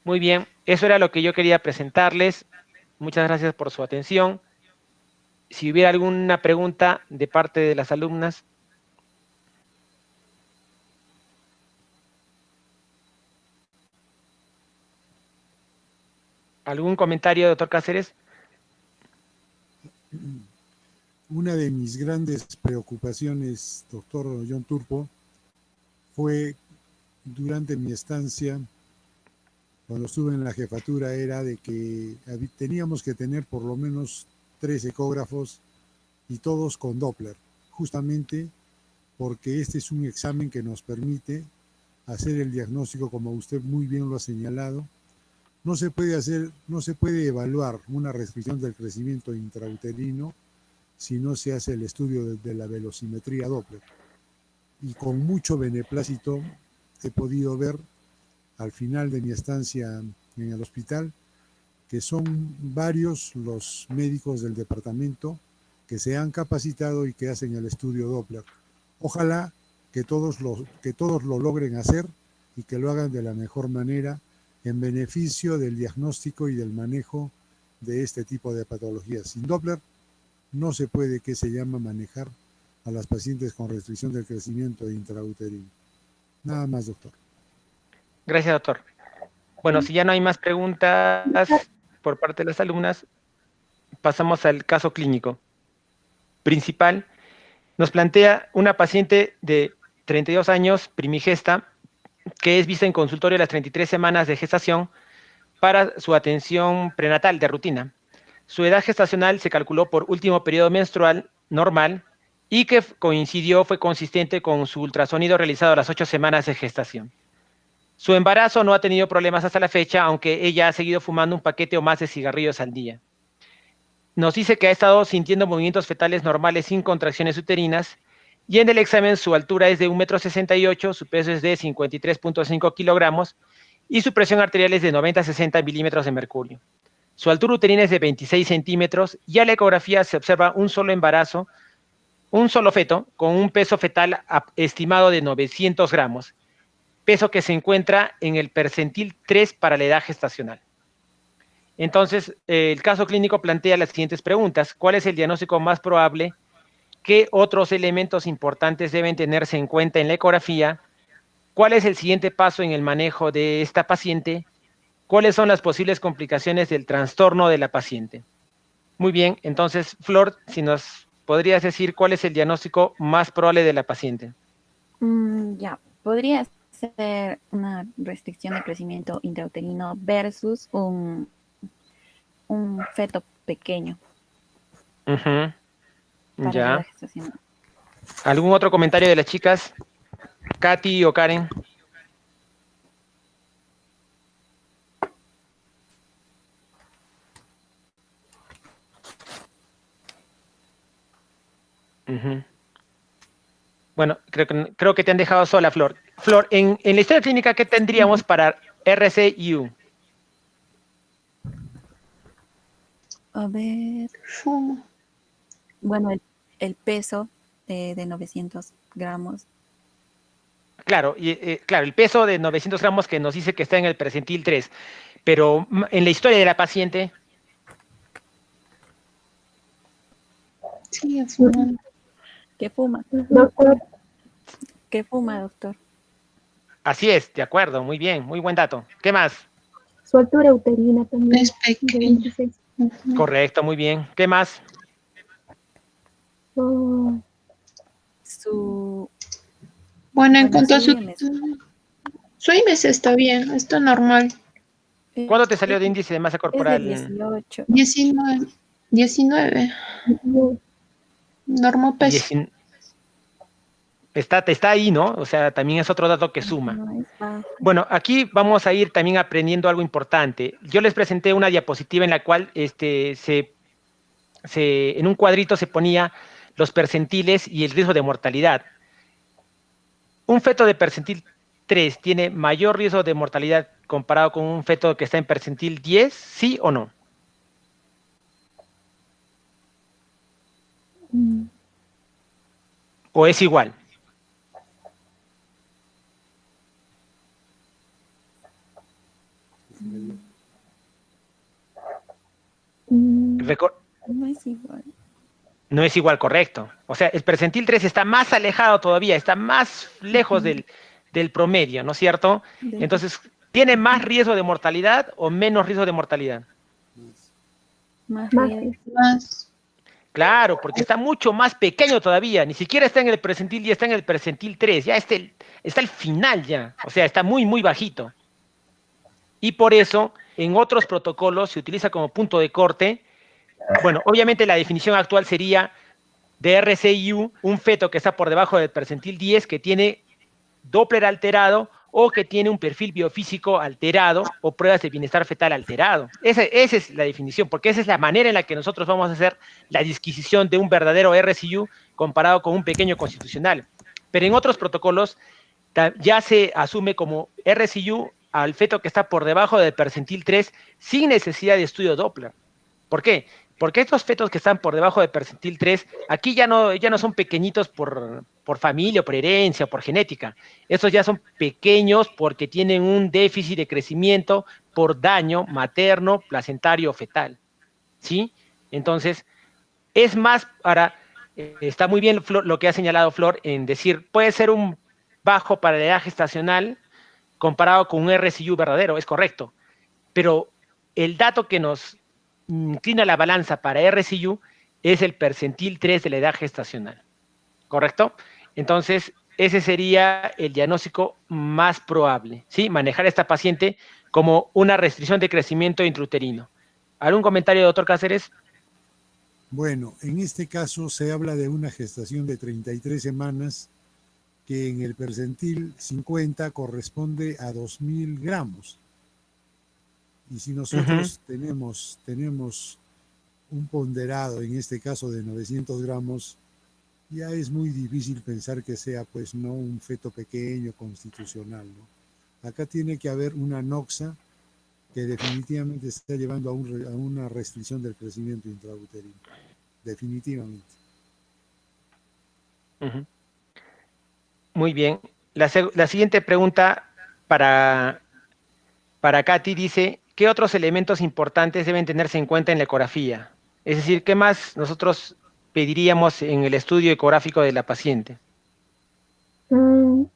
Muy bien, eso era lo que yo quería presentarles. Muchas gracias por su atención. Si hubiera alguna pregunta de parte de las alumnas. ¿Algún comentario, doctor Cáceres? Una de mis grandes preocupaciones, doctor John Turpo, fue durante mi estancia, cuando estuve en la jefatura, era de que teníamos que tener por lo menos 3 ecógrafos y todos con Doppler, justamente porque este es un examen que nos permite hacer el diagnóstico, como usted muy bien lo ha señalado. No se puede evaluar una restricción del crecimiento intrauterino si no se hace el estudio de la velocimetría Doppler. Y con mucho beneplácito he podido ver al final de mi estancia en el hospital que son varios los médicos del departamento que se han capacitado y que hacen el estudio Doppler. Ojalá que todos lo logren hacer y que lo hagan de la mejor manera en beneficio del diagnóstico y del manejo de este tipo de patologías. Sin Doppler no se puede, que se llama, manejar a las pacientes con restricción del crecimiento intrauterino. Nada más, doctor. Gracias, doctor. Bueno, si ya no hay más preguntas por parte de las alumnas, pasamos al caso clínico principal. Nos plantea una paciente de 32 años, primigesta, que es vista en consultorio a las 33 semanas de gestación para su atención prenatal de rutina. Su edad gestacional se calculó por último periodo menstrual normal y que fue consistente con su ultrasonido realizado a las 8 semanas de gestación. Su embarazo no ha tenido problemas hasta la fecha, aunque ella ha seguido fumando un paquete o más de cigarrillos al día. Nos dice que ha estado sintiendo movimientos fetales normales sin contracciones uterinas y en el examen su altura es de 1,68 m, su peso es de 53,5 kilogramos y su presión arterial es de 90-60 milímetros de mercurio. Su altura uterina es de 26 centímetros y a la ecografía se observa un solo embarazo, un solo feto con un peso fetal estimado de 900 gramos, peso que se encuentra en el percentil 3 para la edad gestacional. Entonces, el caso clínico plantea las siguientes preguntas. ¿Cuál es el diagnóstico más probable? ¿Qué otros elementos importantes deben tenerse en cuenta en la ecografía? ¿Cuál es el siguiente paso en el manejo de esta paciente? ¿Cuáles son las posibles complicaciones del trastorno de la paciente? Muy bien, entonces, Flor, si nos podrías decir cuál es el diagnóstico más probable de la paciente. Ya, podría ser una restricción de crecimiento intrauterino versus un feto pequeño. Para ya. La gestación. ¿Algún otro comentario de las chicas? Katy o Karen. Ujú. Bueno, creo que te han dejado sola, Flor. Flor, en la historia clínica, ¿qué tendríamos para RCU? A ver, Fuma. bueno, el peso de 900 gramos. Claro, claro, el peso de 900 gramos que nos dice que está en el percentil 3, pero en la historia de la paciente, Sigue fumando. ¿Qué fuma? Doctor, ¿Qué fuma, doctor? así es, de acuerdo, muy bien, muy buen dato. ¿Qué más? su altura uterina también. Es De pequeño. 26. Ujú. Correcto, muy bien. ¿Qué más? Oh, Su... Bueno, en Bueno, cuanto a su su IMS. IMS está bien, está normal. ¿Cuándo te salió de Es índice de masa de corporal? 18. 19. 19. no, Normal peso. Está ahí, ¿no? O sea, también es otro dato que suma. No es bajo. Bueno, aquí vamos a ir también aprendiendo algo importante. Yo les presenté una diapositiva en la cual en un cuadrito se ponía los percentiles y el riesgo de mortalidad. Un feto de percentil 3 tiene mayor riesgo de mortalidad comparado con un feto que está en percentil 10, ¿sí o no? mm, ¿O es igual? Recor- No es igual. No es igual, correcto. O sea, el percentil 3 está más alejado todavía, está más lejos del promedio, ¿no es cierto? Entonces, ¿tiene más riesgo de mortalidad o menos riesgo de mortalidad? Más más riesgo. Más. Claro, porque está mucho más pequeño todavía, ni siquiera está en el percentil 10, está en el percentil 3, ya está al final ya, o sea, está muy, muy bajito. Y por eso, en otros protocolos se utiliza como punto de corte. Bueno, obviamente la definición actual sería de RCIU, un feto que está por debajo del percentil 10, que tiene Doppler alterado o que tiene un perfil biofísico alterado o pruebas de bienestar fetal alterado. Esa es la definición, porque esa es la manera en la que nosotros vamos a hacer la disquisición de un verdadero RCIU comparado con un pequeño constitucional. Pero en otros protocolos ya se asume como RCIU al feto que está por debajo del percentil 3 sin necesidad de estudio Doppler. ¿Por qué? Porque estos fetos que están por debajo del percentil 3, aquí ya no son pequeñitos por familia, o por herencia, o por genética. Estos ya son pequeños porque tienen un déficit de crecimiento por daño materno, placentario o fetal. ¿Sí? Entonces, es más, ahora, está muy bien lo que ha señalado Flor en decir, puede ser un bajo para la edad gestacional comparado con un RCIU verdadero, es correcto. Pero el dato que nos inclina la balanza para RCIU es el percentil 3 de la edad gestacional, ¿correcto? Entonces, ese sería el diagnóstico más probable, ¿sí? Manejar a esta paciente como una restricción de crecimiento intrauterino. ¿Algún comentario, doctor Cáceres? Bueno, en este caso se habla de una gestación de 33 semanas que en el percentil 50 corresponde a 2.000 gramos. Y si nosotros tenemos un ponderado, en este caso de 900 gramos, ya es muy difícil pensar que sea, pues, no un feto pequeño constitucional, ¿no? Acá tiene que haber una noxa que definitivamente está llevando a una restricción del crecimiento intrauterino. Definitivamente. Muy bien. La siguiente pregunta para Katy dice, ¿qué otros elementos importantes deben tenerse en cuenta en la ecografía? Es decir, ¿qué más nosotros pediríamos en el estudio ecográfico de la paciente?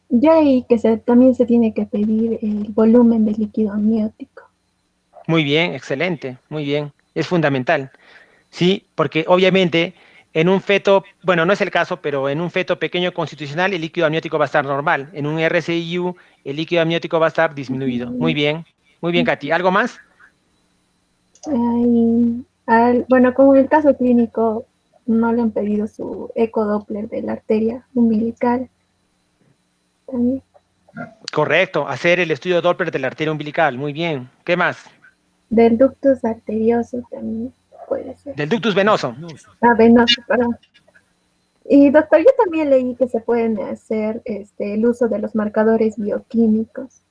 ya ahí que también se tiene que pedir el volumen del líquido amniótico. Muy bien, excelente, muy bien. Es fundamental, ¿sí? Porque obviamente en un feto, bueno, no es el caso, pero en un feto pequeño constitucional el líquido amniótico va a estar normal. En un RCIU el líquido amniótico va a estar disminuido. Muy bien, Katy. ¿Algo más? Bueno, como en el caso clínico no le han pedido su ecodoppler de la arteria umbilical. También. Correcto, hacer el estudio Doppler de la arteria umbilical. Muy bien. ¿Qué más? Del ductus arterioso también puede ser. Del ductus venoso. Venoso, perdón. Y doctor, yo también leí que se pueden hacer el uso de los marcadores bioquímicos.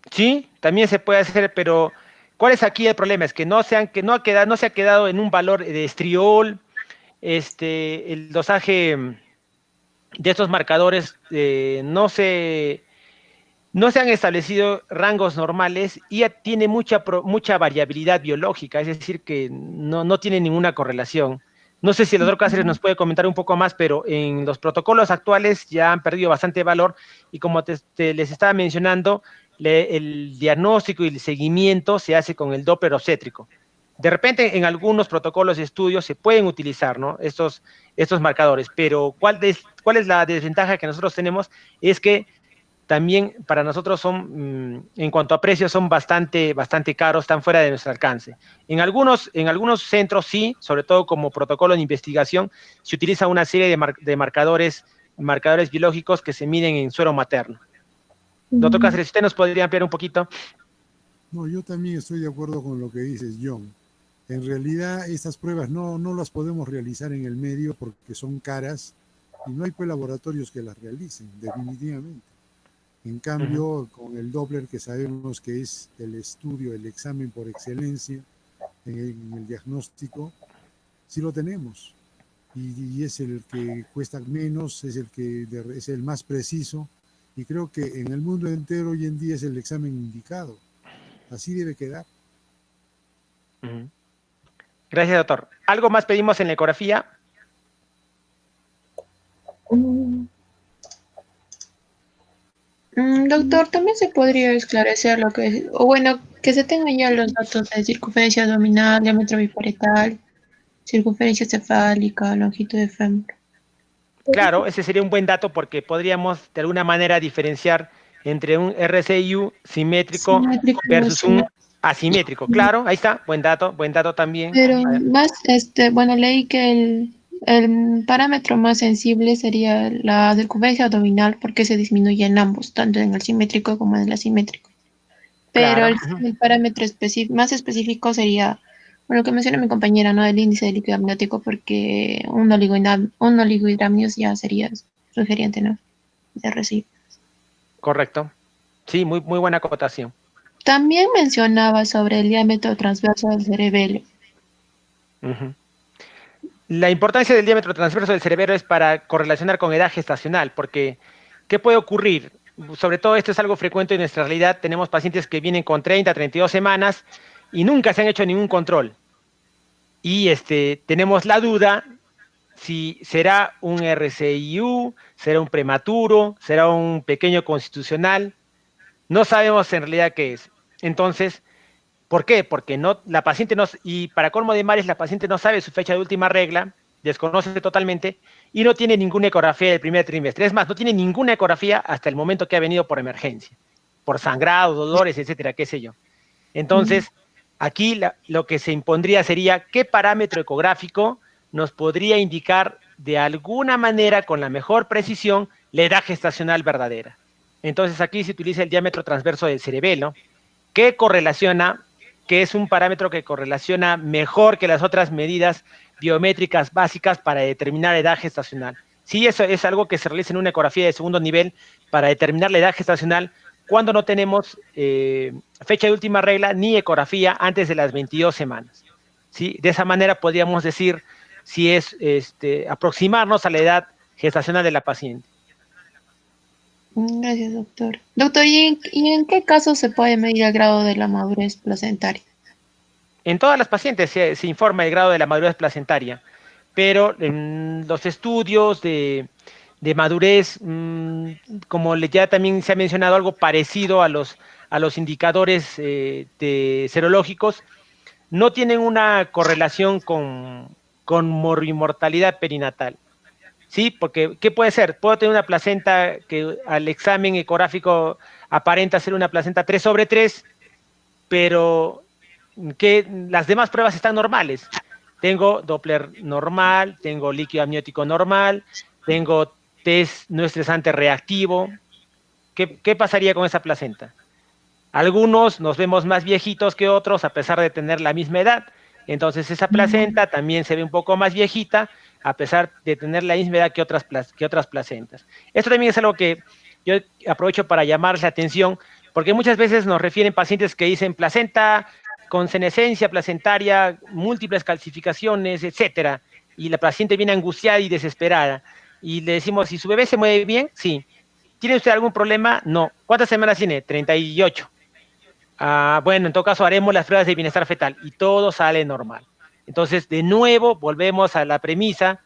Sí, también se puede hacer, pero ¿cuál es aquí el problema? Es que no se ha quedado en un valor de estriol, el dosaje de estos marcadores no se han establecido rangos normales y ya tiene mucha variabilidad biológica, es decir, que no tiene ninguna correlación. No sé si el doctor Cáceres nos puede comentar un poco más, pero en los protocolos actuales ya han perdido bastante valor y como les estaba mencionando, el diagnóstico y el seguimiento se hace con el Doppler obstétrico. De repente, en algunos protocolos de estudio se pueden utilizar, ¿no?, estos marcadores, pero ¿cuál es la desventaja que nosotros tenemos? Es que también para nosotros en cuanto a precios, son bastante caros, están fuera de nuestro alcance. En algunos centros sí, sobre todo como protocolo de investigación, se utiliza una serie de marcadores biológicos que se miden en suero materno. Doctor Cáceres, ¿usted nos podría ampliar un poquito? No, yo también estoy de acuerdo con lo que dices, John. En realidad, estas pruebas no las podemos realizar en el medio porque son caras y no hay pues laboratorios que las realicen, definitivamente. En cambio, con el Doppler, que sabemos que es el estudio, el examen por excelencia en el diagnóstico, sí lo tenemos. Y es el que cuesta menos, es el más preciso. Y creo que en el mundo entero hoy en día es el examen indicado. Así debe quedar. Gracias, doctor. ¿Algo más pedimos en la ecografía? Doctor, también se podría esclarecer lo que, o bueno, que se tengan ya los datos de circunferencia abdominal, diámetro biparietal, circunferencia cefálica, longitud de fémur. Claro, ese sería un buen dato porque podríamos de alguna manera diferenciar entre un RCIU simétrico versus un asimétrico. Claro, ahí está, buen dato también. Pero más, bueno, leí que el parámetro más sensible sería la circunferencia abdominal porque se disminuye en ambos, tanto en el simétrico como en el asimétrico. Pero Claro. el parámetro más específico sería, bueno, lo que menciona mi compañera, ¿no?, el índice de líquido amniótico, porque un oligohidramnios ya sería sugerente, ¿no?, de recibir. Correcto. Sí, muy buena acotación. También mencionaba sobre el diámetro transverso del cerebelo. La importancia del diámetro transverso del cerebelo es para correlacionar con edad gestacional, porque ¿qué puede ocurrir? Sobre todo esto es algo frecuente en nuestra realidad. Tenemos pacientes que vienen con 30, 32 semanas y nunca se han hecho ningún control. Y tenemos la duda si será un RCIU, será un prematuro, será un pequeño constitucional. No sabemos en realidad qué es. Entonces, ¿por qué? Porque la paciente y para colmo de males, la paciente no sabe su fecha de última regla, desconoce totalmente y no tiene ninguna ecografía del primer trimestre. Es más, no tiene ninguna ecografía hasta el momento que ha venido por emergencia, por sangrado, dolores, etcétera, qué sé yo. Entonces, aquí lo que se impondría sería qué parámetro ecográfico nos podría indicar de alguna manera, con la mejor precisión, la edad gestacional verdadera. Entonces, aquí se utiliza el diámetro transverso del cerebelo, que es un parámetro que correlaciona mejor que las otras medidas biométricas básicas para determinar edad gestacional. Sí, eso es algo que se realiza en una ecografía de segundo nivel para determinar la edad gestacional cuando no tenemos fecha de última regla ni ecografía antes de las 22 semanas. ¿Sí? De esa manera podríamos decir si es aproximarnos a la edad gestacional de la paciente. Gracias, doctor. Doctor, ¿y en qué casos se puede medir el grado de la madurez placentaria? En todas las pacientes se informa el grado de la madurez placentaria, pero en los estudios de madurez, como ya también se ha mencionado, algo parecido a los indicadores serológicos, no tienen una correlación con morbimortalidad perinatal. ¿Sí? Porque, ¿qué puede ser? Puedo tener una placenta que al examen ecográfico aparenta ser una placenta 3/3, pero que las demás pruebas están normales. Tengo Doppler normal, tengo líquido amniótico normal, tengo test no estresante reactivo. ¿Qué pasaría con esa placenta? Algunos nos vemos más viejitos que otros a pesar de tener la misma edad. Entonces esa placenta también se ve un poco más viejita, a pesar de tener la misma edad que otras placentas. Esto también es algo que yo aprovecho para llamarles la atención, porque muchas veces nos refieren pacientes que dicen placenta con senescencia placentaria, múltiples calcificaciones, etcétera, y la paciente viene angustiada y desesperada, y le decimos, ¿y su bebé se mueve bien? Sí. ¿Tiene usted algún problema? No. ¿Cuántas semanas tiene? 38. Bueno, en todo caso haremos las pruebas de bienestar fetal y todo sale normal. Entonces, de nuevo, volvemos a la premisa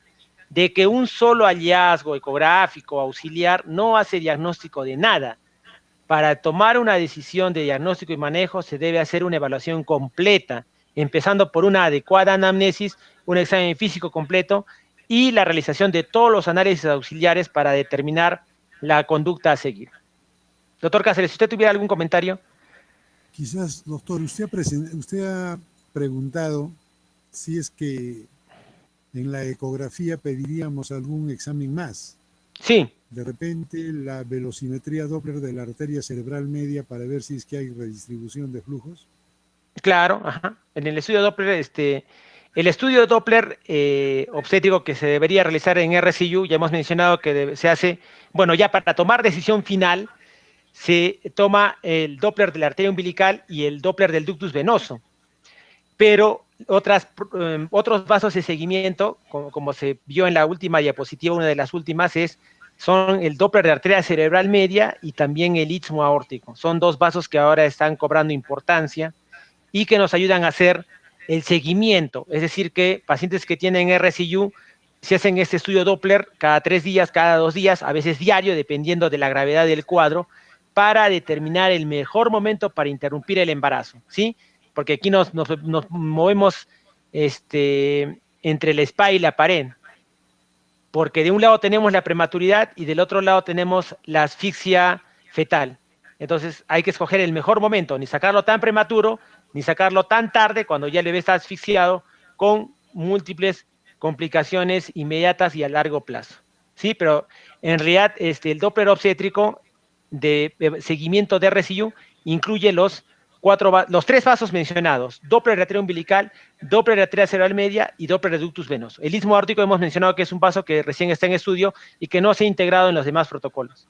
de que un solo hallazgo ecográfico auxiliar no hace diagnóstico de nada. Para tomar una decisión de diagnóstico y manejo se debe hacer una evaluación completa, empezando por una adecuada anamnesis, un examen físico completo y la realización de todos los análisis auxiliares para determinar la conducta a seguir. Doctor Cáceres, si usted tuviera algún comentario. Quizás, doctor, usted ha preguntado si es que en la ecografía pediríamos algún examen más. Sí. De repente, la velocimetría Doppler de la arteria cerebral media para ver si es que hay redistribución de flujos. Claro, ajá. En el estudio Doppler, el estudio Doppler obstétrico que se debería realizar en RCU, ya hemos mencionado que se hace, bueno, ya para tomar decisión final, se toma el Doppler de la arteria umbilical y el Doppler del ductus venoso. Pero otros vasos de seguimiento, como se vio en la última diapositiva, una de las últimas, son el Doppler de arteria cerebral media y también el istmo aórtico. Son dos vasos que ahora están cobrando importancia y que nos ayudan a hacer el seguimiento. Es decir, que pacientes que tienen RCU se hacen este estudio Doppler cada 3 días, cada 2 días, a veces diario, dependiendo de la gravedad del cuadro, para determinar el mejor momento para interrumpir el embarazo, ¿sí? Porque aquí nos movemos entre el spa y la pared, porque de un lado tenemos la prematuridad y del otro lado tenemos la asfixia fetal. Entonces hay que escoger el mejor momento, ni sacarlo tan prematuro, ni sacarlo tan tarde cuando ya el bebé está asfixiado, con múltiples complicaciones inmediatas y a largo plazo, ¿sí? Pero en realidad el Doppler obstétrico de seguimiento de RCU incluye los 3 vasos mencionados: Doppler de arteria umbilical, Doppler de arteria cerebral media y Doppler de ductus venoso. El istmo aórtico hemos mencionado que es un vaso que recién está en estudio y que no se ha integrado en los demás protocolos.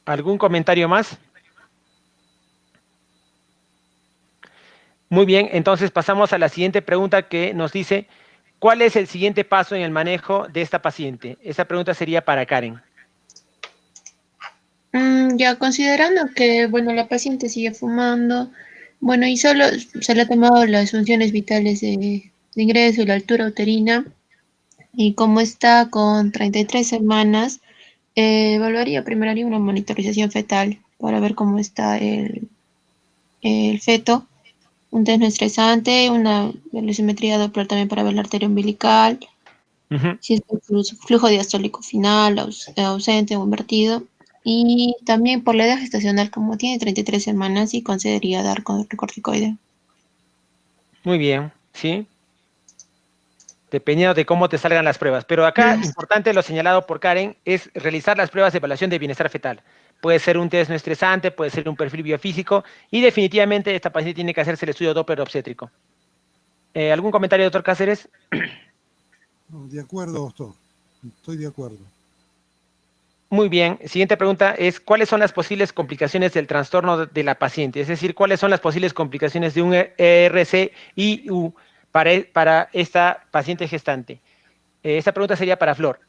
¿Algún comentario más? Muy bien, entonces pasamos a la siguiente pregunta que nos dice: ¿cuál es el siguiente paso en el manejo de esta paciente? Esa pregunta sería para Karen. Ya considerando que, bueno, la paciente sigue fumando, bueno, y solo se le ha tomado las funciones vitales de ingreso y la altura uterina, y como está con 33 semanas, primero haría una monitorización fetal para ver cómo está el feto, un test no estresante, una velocimetría Doppler también para ver la arteria umbilical, si es el flujo diastólico final, ausente o invertido. Y también por la edad gestacional, como tiene 33 semanas, y consideraría dar con el corticoide. Muy bien, ¿sí? Dependiendo de cómo te salgan las pruebas. Pero acá, importante lo señalado por Karen, es realizar las pruebas de evaluación de bienestar fetal. Puede ser un test no estresante, puede ser un perfil biofísico, y definitivamente esta paciente tiene que hacerse el estudio Doppler obstétrico. ¿Algún comentario, doctor Cáceres? No, de acuerdo, doctor. Estoy de acuerdo. Muy bien. Siguiente pregunta es: ¿cuáles son las posibles complicaciones del trastorno de la paciente? Es decir, ¿cuáles son las posibles complicaciones de un RCIU para esta paciente gestante? Esta pregunta sería para Flor.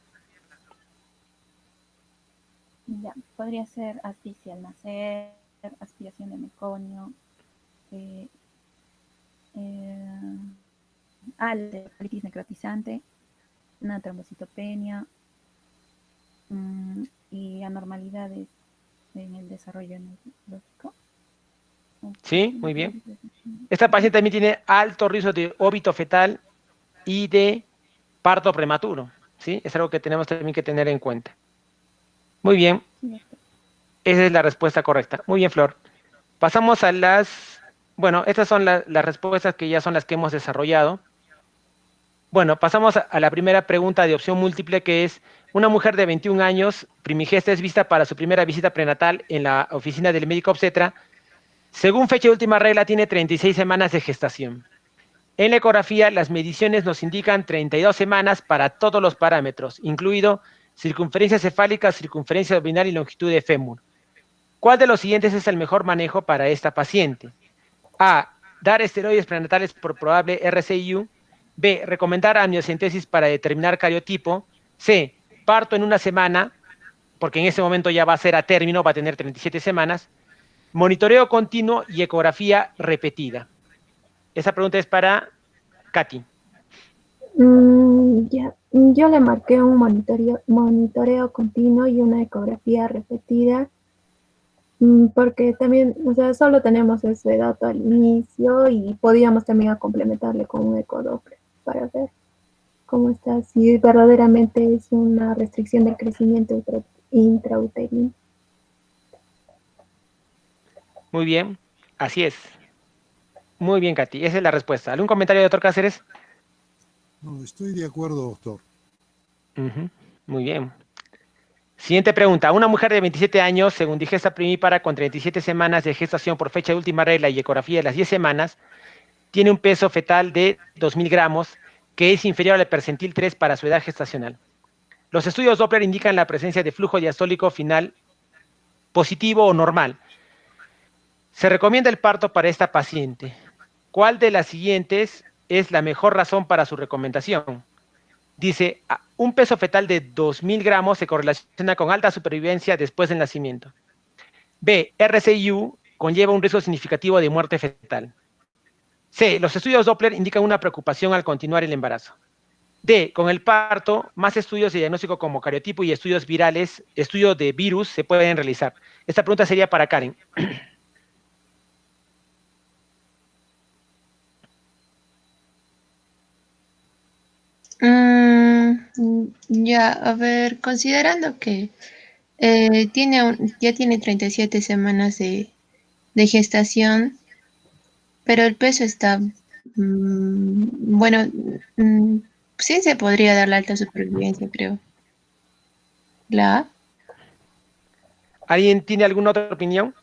Ya, podría ser asfixia al nacer, aspiración de meconio, colitis necrotizante, una trombocitopenia y anormalidades en el desarrollo neurológico. Sí, muy bien. Esta paciente también tiene alto riesgo de óbito fetal y de parto prematuro, ¿sí? Es algo que tenemos también que tener en cuenta. Muy bien. Esa es la respuesta correcta. Muy bien, Flor. Pasamos a bueno, estas son las respuestas que ya son las que hemos desarrollado. Bueno, pasamos a la primera pregunta de opción múltiple, que es: una mujer de 21 años, primigesta, es vista para su primera visita prenatal en la oficina del médico obstetra. Según fecha de última regla, tiene 36 semanas de gestación. En la ecografía, las mediciones nos indican 32 semanas para todos los parámetros, incluido circunferencia cefálica, circunferencia abdominal y longitud de fémur. ¿Cuál de los siguientes es el mejor manejo para esta paciente? A. Dar esteroides prenatales por probable RCIU. B. Recomendar amniocentesis para determinar cariotipo. C. Parto en 1 semana, porque en ese momento ya va a ser a término, va a tener 37 semanas. Monitoreo continuo y ecografía repetida. Esa pregunta es para Katy. Ya, yo le marqué un monitoreo continuo y una ecografía repetida, porque también, o sea, solo tenemos ese dato al inicio y podíamos también complementarle con un ecodoppler para ver cómo está, si verdaderamente es una restricción del crecimiento intrauterino. Muy bien, así es. Muy bien, Katy, esa es la respuesta. ¿Algún comentario, doctor Cáceres? No, estoy de acuerdo, doctor. Muy bien. Siguiente pregunta. Una mujer de 27 años, según digesta primípara, con 37 semanas de gestación por fecha de última regla y ecografía de las 10 semanas, tiene un peso fetal de 2.000 gramos, que es inferior al percentil 3 para su edad gestacional. Los estudios Doppler indican la presencia de flujo diastólico final positivo o normal. Se recomienda el parto para esta paciente. ¿Cuál de las siguientes es la mejor razón para su recomendación? Dice, un peso fetal de 2.000 gramos se correlaciona con alta supervivencia después del nacimiento. B, RCIU conlleva un riesgo significativo de muerte fetal. C, los estudios Doppler indican una preocupación al continuar el embarazo. D, con el parto, más estudios de diagnóstico como cariotipo y estudios virales, estudios de virus se pueden realizar. Esta pregunta sería para Karen. Ya, a ver, considerando que ya tiene 37 semanas de gestación, pero el peso está, bueno, sí se podría dar la alta supervivencia, creo. ¿La A? ¿Alguien tiene alguna otra opinión?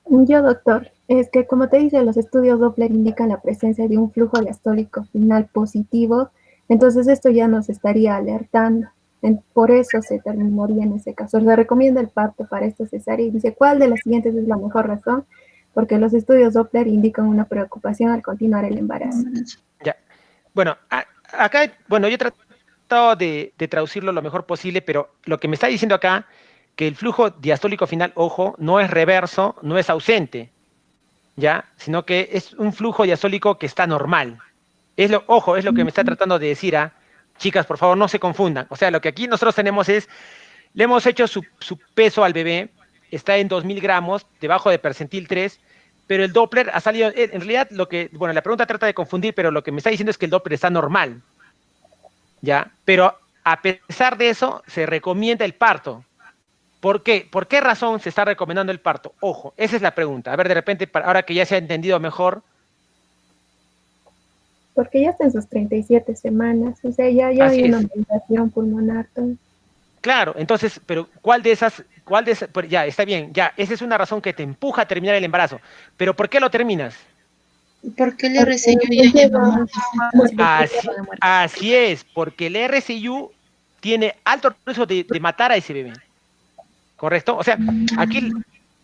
Yo, doctor, es que como te dice, los estudios Doppler indican la presencia de un flujo diastólico final positivo, entonces esto ya nos estaría alertando. Por eso se terminaría en ese caso. Se recomienda el parto para esta cesárea y dice, ¿cuál de las siguientes es la mejor razón? Porque los estudios Doppler indican una preocupación al continuar el embarazo. Ya. Bueno, acá, bueno, yo he tratado de traducirlo lo mejor posible, pero lo que me está diciendo acá, que el flujo diastólico final, ojo, no es reverso, no es ausente, ¿ya? Sino que es un flujo diastólico que está normal. Ojo, es lo que me está tratando de decir a chicas, por favor, no se confundan. O sea, lo que aquí nosotros tenemos es, le hemos hecho su peso al bebé, está en 2.000 gramos, debajo de percentil 3, pero el Doppler ha salido, en realidad, bueno, la pregunta trata de confundir, pero lo que me está diciendo es que el Doppler está normal, ¿ya? Pero a pesar de eso, se recomienda el parto. ¿Por qué? ¿Por qué razón se está recomendando el parto? Ojo, esa es la pregunta. A ver, de repente, ahora que ya se ha entendido mejor. Porque ya está en sus 37 semanas, o sea, ya hay una movilización pulmonar. Claro, entonces, pero ¿cuál de esas, pues ya, está bien, ya, esa es una razón que te empuja a terminar el embarazo, pero ¿por qué lo terminas? Porque el RCIU ya lleva así es, porque el RCIU tiene alto riesgo de matar a ese bebé, ¿correcto? O sea, aquí,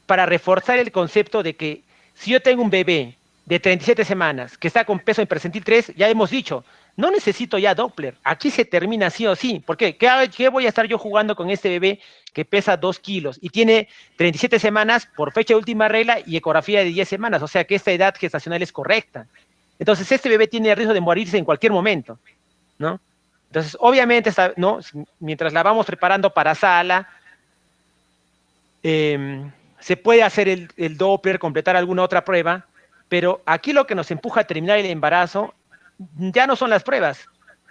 para reforzar el concepto de que si yo tengo un bebé de 37 semanas que está con peso en percentil 3, ya hemos dicho, no necesito ya Doppler, aquí se termina sí o sí. ¿Por qué? ¿Qué voy a estar yo jugando con este bebé que pesa 2 kilos y tiene 37 semanas por fecha de última regla y ecografía de 10 semanas? O sea que esta edad gestacional es correcta. Entonces este bebé tiene riesgo de morirse en cualquier momento, ¿no? Entonces obviamente, ¿no? Mientras la vamos preparando para sala, se puede hacer el Doppler, completar alguna otra prueba, pero aquí lo que nos empuja a terminar el embarazo ya no son las pruebas,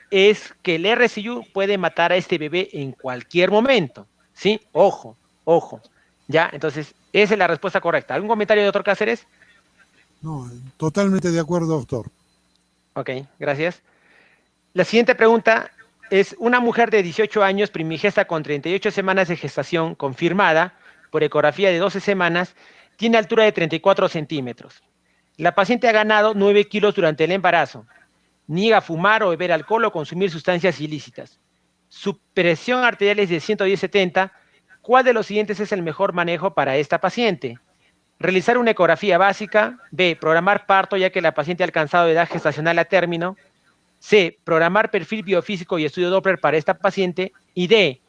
es que el RCIU puede matar a este bebé en cualquier momento, ¿sí? Ojo, ojo, ¿ya? Entonces, esa es la respuesta correcta. ¿Algún comentario, doctor Cáceres? No, totalmente de acuerdo, doctor. Ok, gracias. La siguiente pregunta es, una mujer de 18 años primigesta con 38 semanas de gestación confirmada por ecografía de 12 semanas, tiene altura de 34 centímetros. La paciente ha ganado 9 kilos durante el embarazo. Niega fumar o beber alcohol o consumir sustancias ilícitas. Su presión arterial es de 110/70. ¿Cuál de los siguientes es el mejor manejo para esta paciente? Realizar una ecografía básica. B, programar parto ya que la paciente ha alcanzado edad gestacional a término. C, programar perfil biofísico y estudio Doppler para esta paciente. Y D,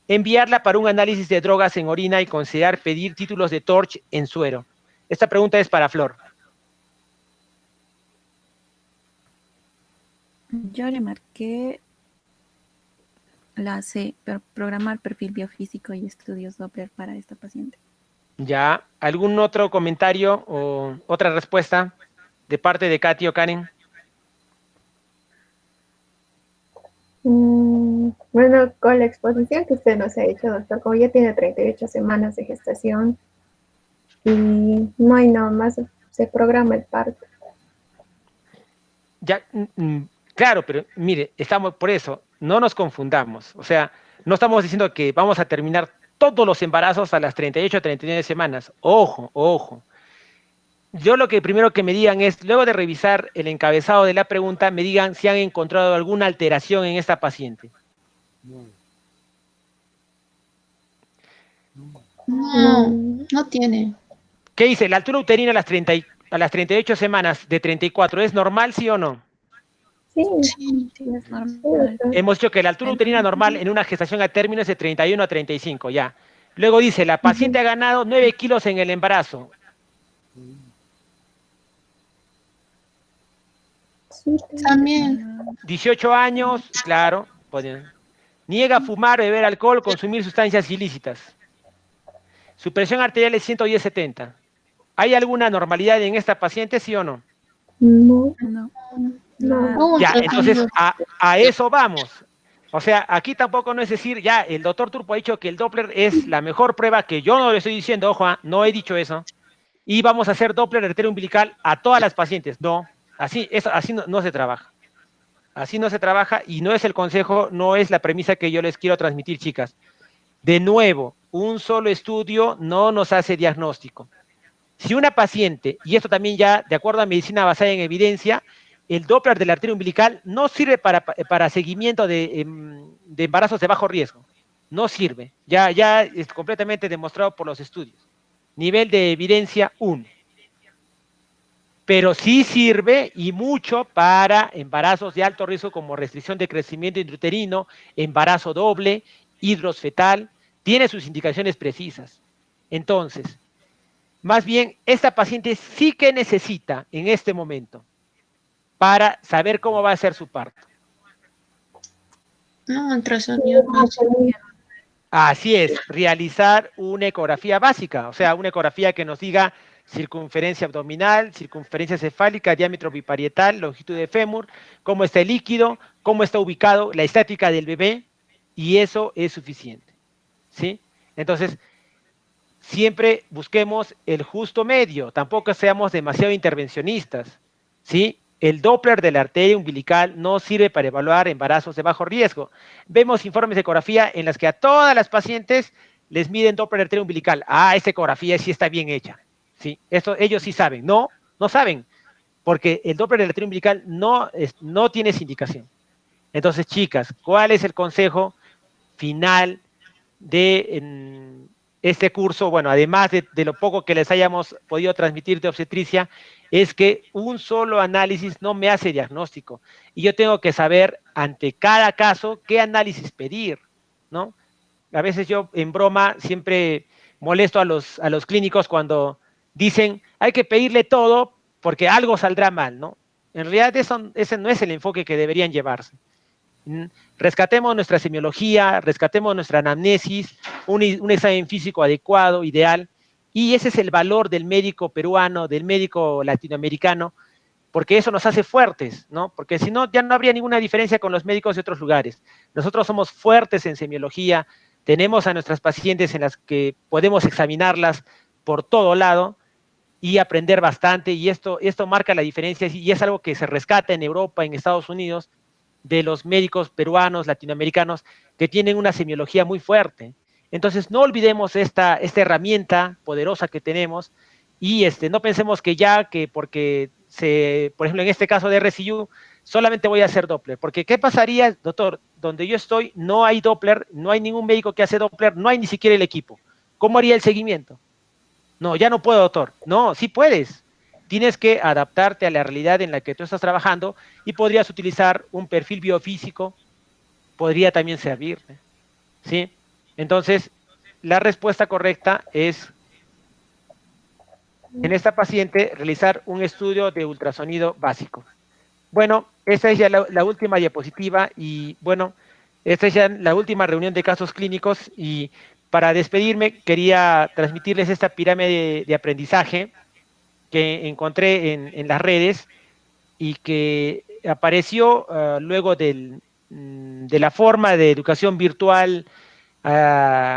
enviarla para un análisis de drogas en orina y considerar pedir títulos de TORCH en suero. Esta pregunta es para Flor. Yo le marqué la C, programar perfil biofísico y estudios Doppler para esta paciente. ¿Ya? ¿Algún otro comentario o otra respuesta de parte de Katy o Karen? Bueno, con la exposición que usted nos ha hecho, doctor, como ya tiene 38 semanas de gestación y no hay nada más, se programa el parto. Ya, claro, pero mire, estamos por eso, no nos confundamos. O sea, no estamos diciendo que vamos a terminar todos los embarazos a las 38 o 39 semanas. Ojo, ojo. Yo lo que primero que me digan es, luego de revisar el encabezado de la pregunta, me digan si han encontrado alguna alteración en esta paciente. No tiene. ¿Qué dice? ¿La altura uterina a las 38 semanas de 34 es normal, sí o no? Sí, Sí. Es normal. Hemos dicho que la altura uterina normal en una gestación a término es de 31 a 35, ya. Luego dice, la paciente ha ganado 9 kilos en el embarazo. sí, También. 18 años, claro. Niega fumar, beber alcohol, consumir sustancias ilícitas. Su presión arterial es 110/70. ¿Hay alguna normalidad en esta paciente, sí o no? no, No. no. Ya, entonces a eso vamos. O sea, aquí tampoco no es decir, ya, el doctor Turpo ha dicho que el Doppler es la mejor prueba, que yo no le estoy diciendo, ojo, no he dicho eso. Y vamos a hacer Doppler arterio umbilical a todas las pacientes. No, así no se trabaja. Así no se trabaja y no es el consejo, no es la premisa que yo les quiero transmitir, chicas. De nuevo, un solo estudio no nos hace diagnóstico. Si una paciente, y esto también ya de acuerdo a medicina basada en evidencia, el Doppler de la arteria umbilical no sirve para seguimiento de embarazos de bajo riesgo. No sirve. Ya es completamente demostrado por los estudios. Nivel de evidencia 1. Pero sí sirve y mucho para embarazos de alto riesgo como restricción de crecimiento intrauterino, embarazo doble, hidros fetal, tiene sus indicaciones precisas. Entonces, más bien, esta paciente sí que necesita en este momento para saber cómo va a ser su parto. No, ultrasonido. Así es, realizar una ecografía básica, o sea, una ecografía que nos diga circunferencia abdominal, circunferencia cefálica, diámetro biparietal, longitud de fémur, cómo está el líquido, cómo está ubicado, la estática del bebé, y eso es suficiente, ¿sí? Entonces, siempre busquemos el justo medio, tampoco seamos demasiado intervencionistas, ¿sí? El Doppler de la arteria umbilical no sirve para evaluar embarazos de bajo riesgo. Vemos informes de ecografía en las que a todas las pacientes les miden Doppler de arteria umbilical. Ah, esta ecografía sí está bien hecha. ¿Sí? Esto ellos sí saben. No saben, porque el Doppler de la arteria umbilical no tiene esa indicación. Entonces, chicas, ¿cuál es el consejo final de este curso? Bueno, además de lo poco que les hayamos podido transmitir de obstetricia, es que un solo análisis no me hace diagnóstico. Y yo tengo que saber ante cada caso qué análisis pedir, ¿no? A veces yo en broma siempre molesto a los clínicos cuando dicen hay que pedirle todo porque algo saldrá mal, ¿no? En realidad ese no es el enfoque que deberían llevarse. Rescatemos nuestra semiología, rescatemos nuestra anamnesis, un examen físico adecuado, ideal, y ese es el valor del médico peruano, del médico latinoamericano, porque eso nos hace fuertes, ¿no? Porque si no, ya no habría ninguna diferencia con los médicos de otros lugares. Nosotros somos fuertes en semiología, tenemos a nuestras pacientes en las que podemos examinarlas por todo lado y aprender bastante, y esto marca la diferencia, y es algo que se rescata en Europa, en Estados Unidos, de los médicos peruanos, latinoamericanos, que tienen una semiología muy fuerte. Entonces, no olvidemos esta herramienta poderosa que tenemos Y no pensemos que ya, que porque por ejemplo, en este caso de RCU, solamente voy a hacer Doppler. Porque, ¿qué pasaría, doctor? Donde yo estoy, no hay Doppler, no hay ningún médico que hace Doppler, no hay ni siquiera el equipo. ¿Cómo haría el seguimiento? No, ya no puedo, doctor. No, sí puedes. Tienes que adaptarte a la realidad en la que tú estás trabajando y podrías utilizar un perfil biofísico, podría también servir, ¿sí? Entonces, la respuesta correcta es, en esta paciente, realizar un estudio de ultrasonido básico. Bueno, esta es ya la última diapositiva y, bueno, esta es ya la última reunión de casos clínicos y para despedirme quería transmitirles esta pirámide de aprendizaje que encontré en las redes y que apareció luego de la forma de educación virtual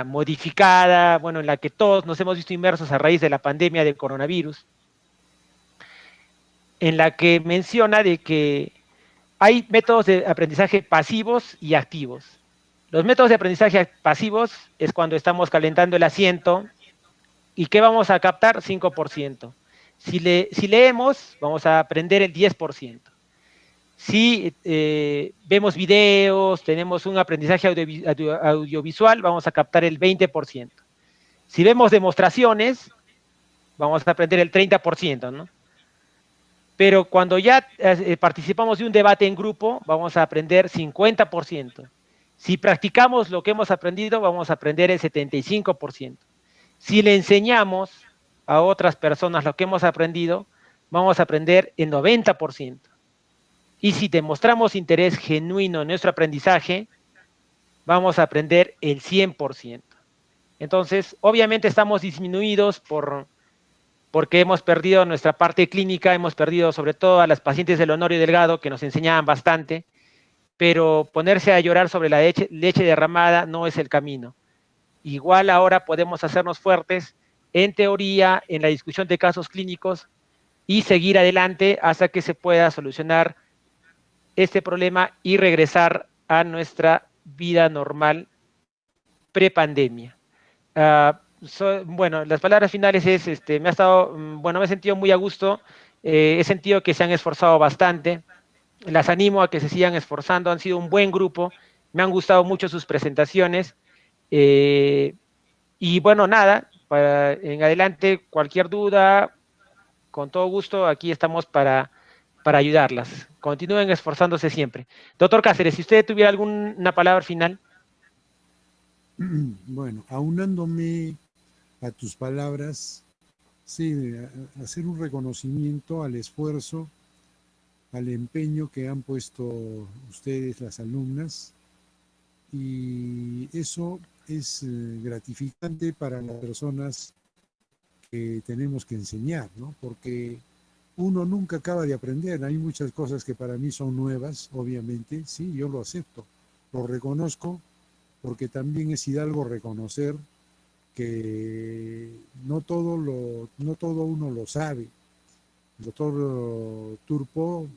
modificada, bueno, en la que todos nos hemos visto inmersos a raíz de la pandemia del coronavirus, en la que menciona de que hay métodos de aprendizaje pasivos y activos. Los métodos de aprendizaje pasivos es cuando estamos calentando el asiento y ¿qué vamos a captar? 5%. Si leemos, vamos a aprender el 10%. Si vemos videos, tenemos un aprendizaje audiovisual, vamos a captar el 20%. Si vemos demostraciones, vamos a aprender el 30%, ¿no? Pero cuando ya participamos de un debate en grupo, vamos a aprender 50%. Si practicamos lo que hemos aprendido, vamos a aprender el 75%. Si le enseñamos a otras personas lo que hemos aprendido, vamos a aprender el 90%. Y si demostramos interés genuino en nuestro aprendizaje, vamos a aprender el 100%. Entonces, obviamente estamos disminuidos porque hemos perdido nuestra parte clínica, hemos perdido sobre todo a las pacientes del Honorio Delgado, que nos enseñaban bastante, pero ponerse a llorar sobre la leche derramada no es el camino. Igual ahora podemos hacernos fuertes en teoría, en la discusión de casos clínicos y seguir adelante hasta que se pueda solucionar este problema y regresar a nuestra vida normal prepandemia. Bueno, las palabras finales es, me he sentido muy a gusto, he sentido que se han esforzado bastante, las animo a que se sigan esforzando, han sido un buen grupo, me han gustado mucho sus presentaciones, y bueno, nada, en adelante, cualquier duda, con todo gusto, aquí estamos para ayudarlas. Continúen esforzándose siempre. Doctor Cáceres, si usted tuviera alguna palabra final. Bueno, aunándome a tus palabras, sí, hacer un reconocimiento al esfuerzo, al empeño que han puesto ustedes, las alumnas, y eso es gratificante para las personas que tenemos que enseñar, ¿no? Porque uno nunca acaba de aprender, hay muchas cosas que para mí son nuevas, obviamente, sí, yo lo acepto, lo reconozco, porque también es hidalgo reconocer que no todo uno lo sabe. El doctor Turpo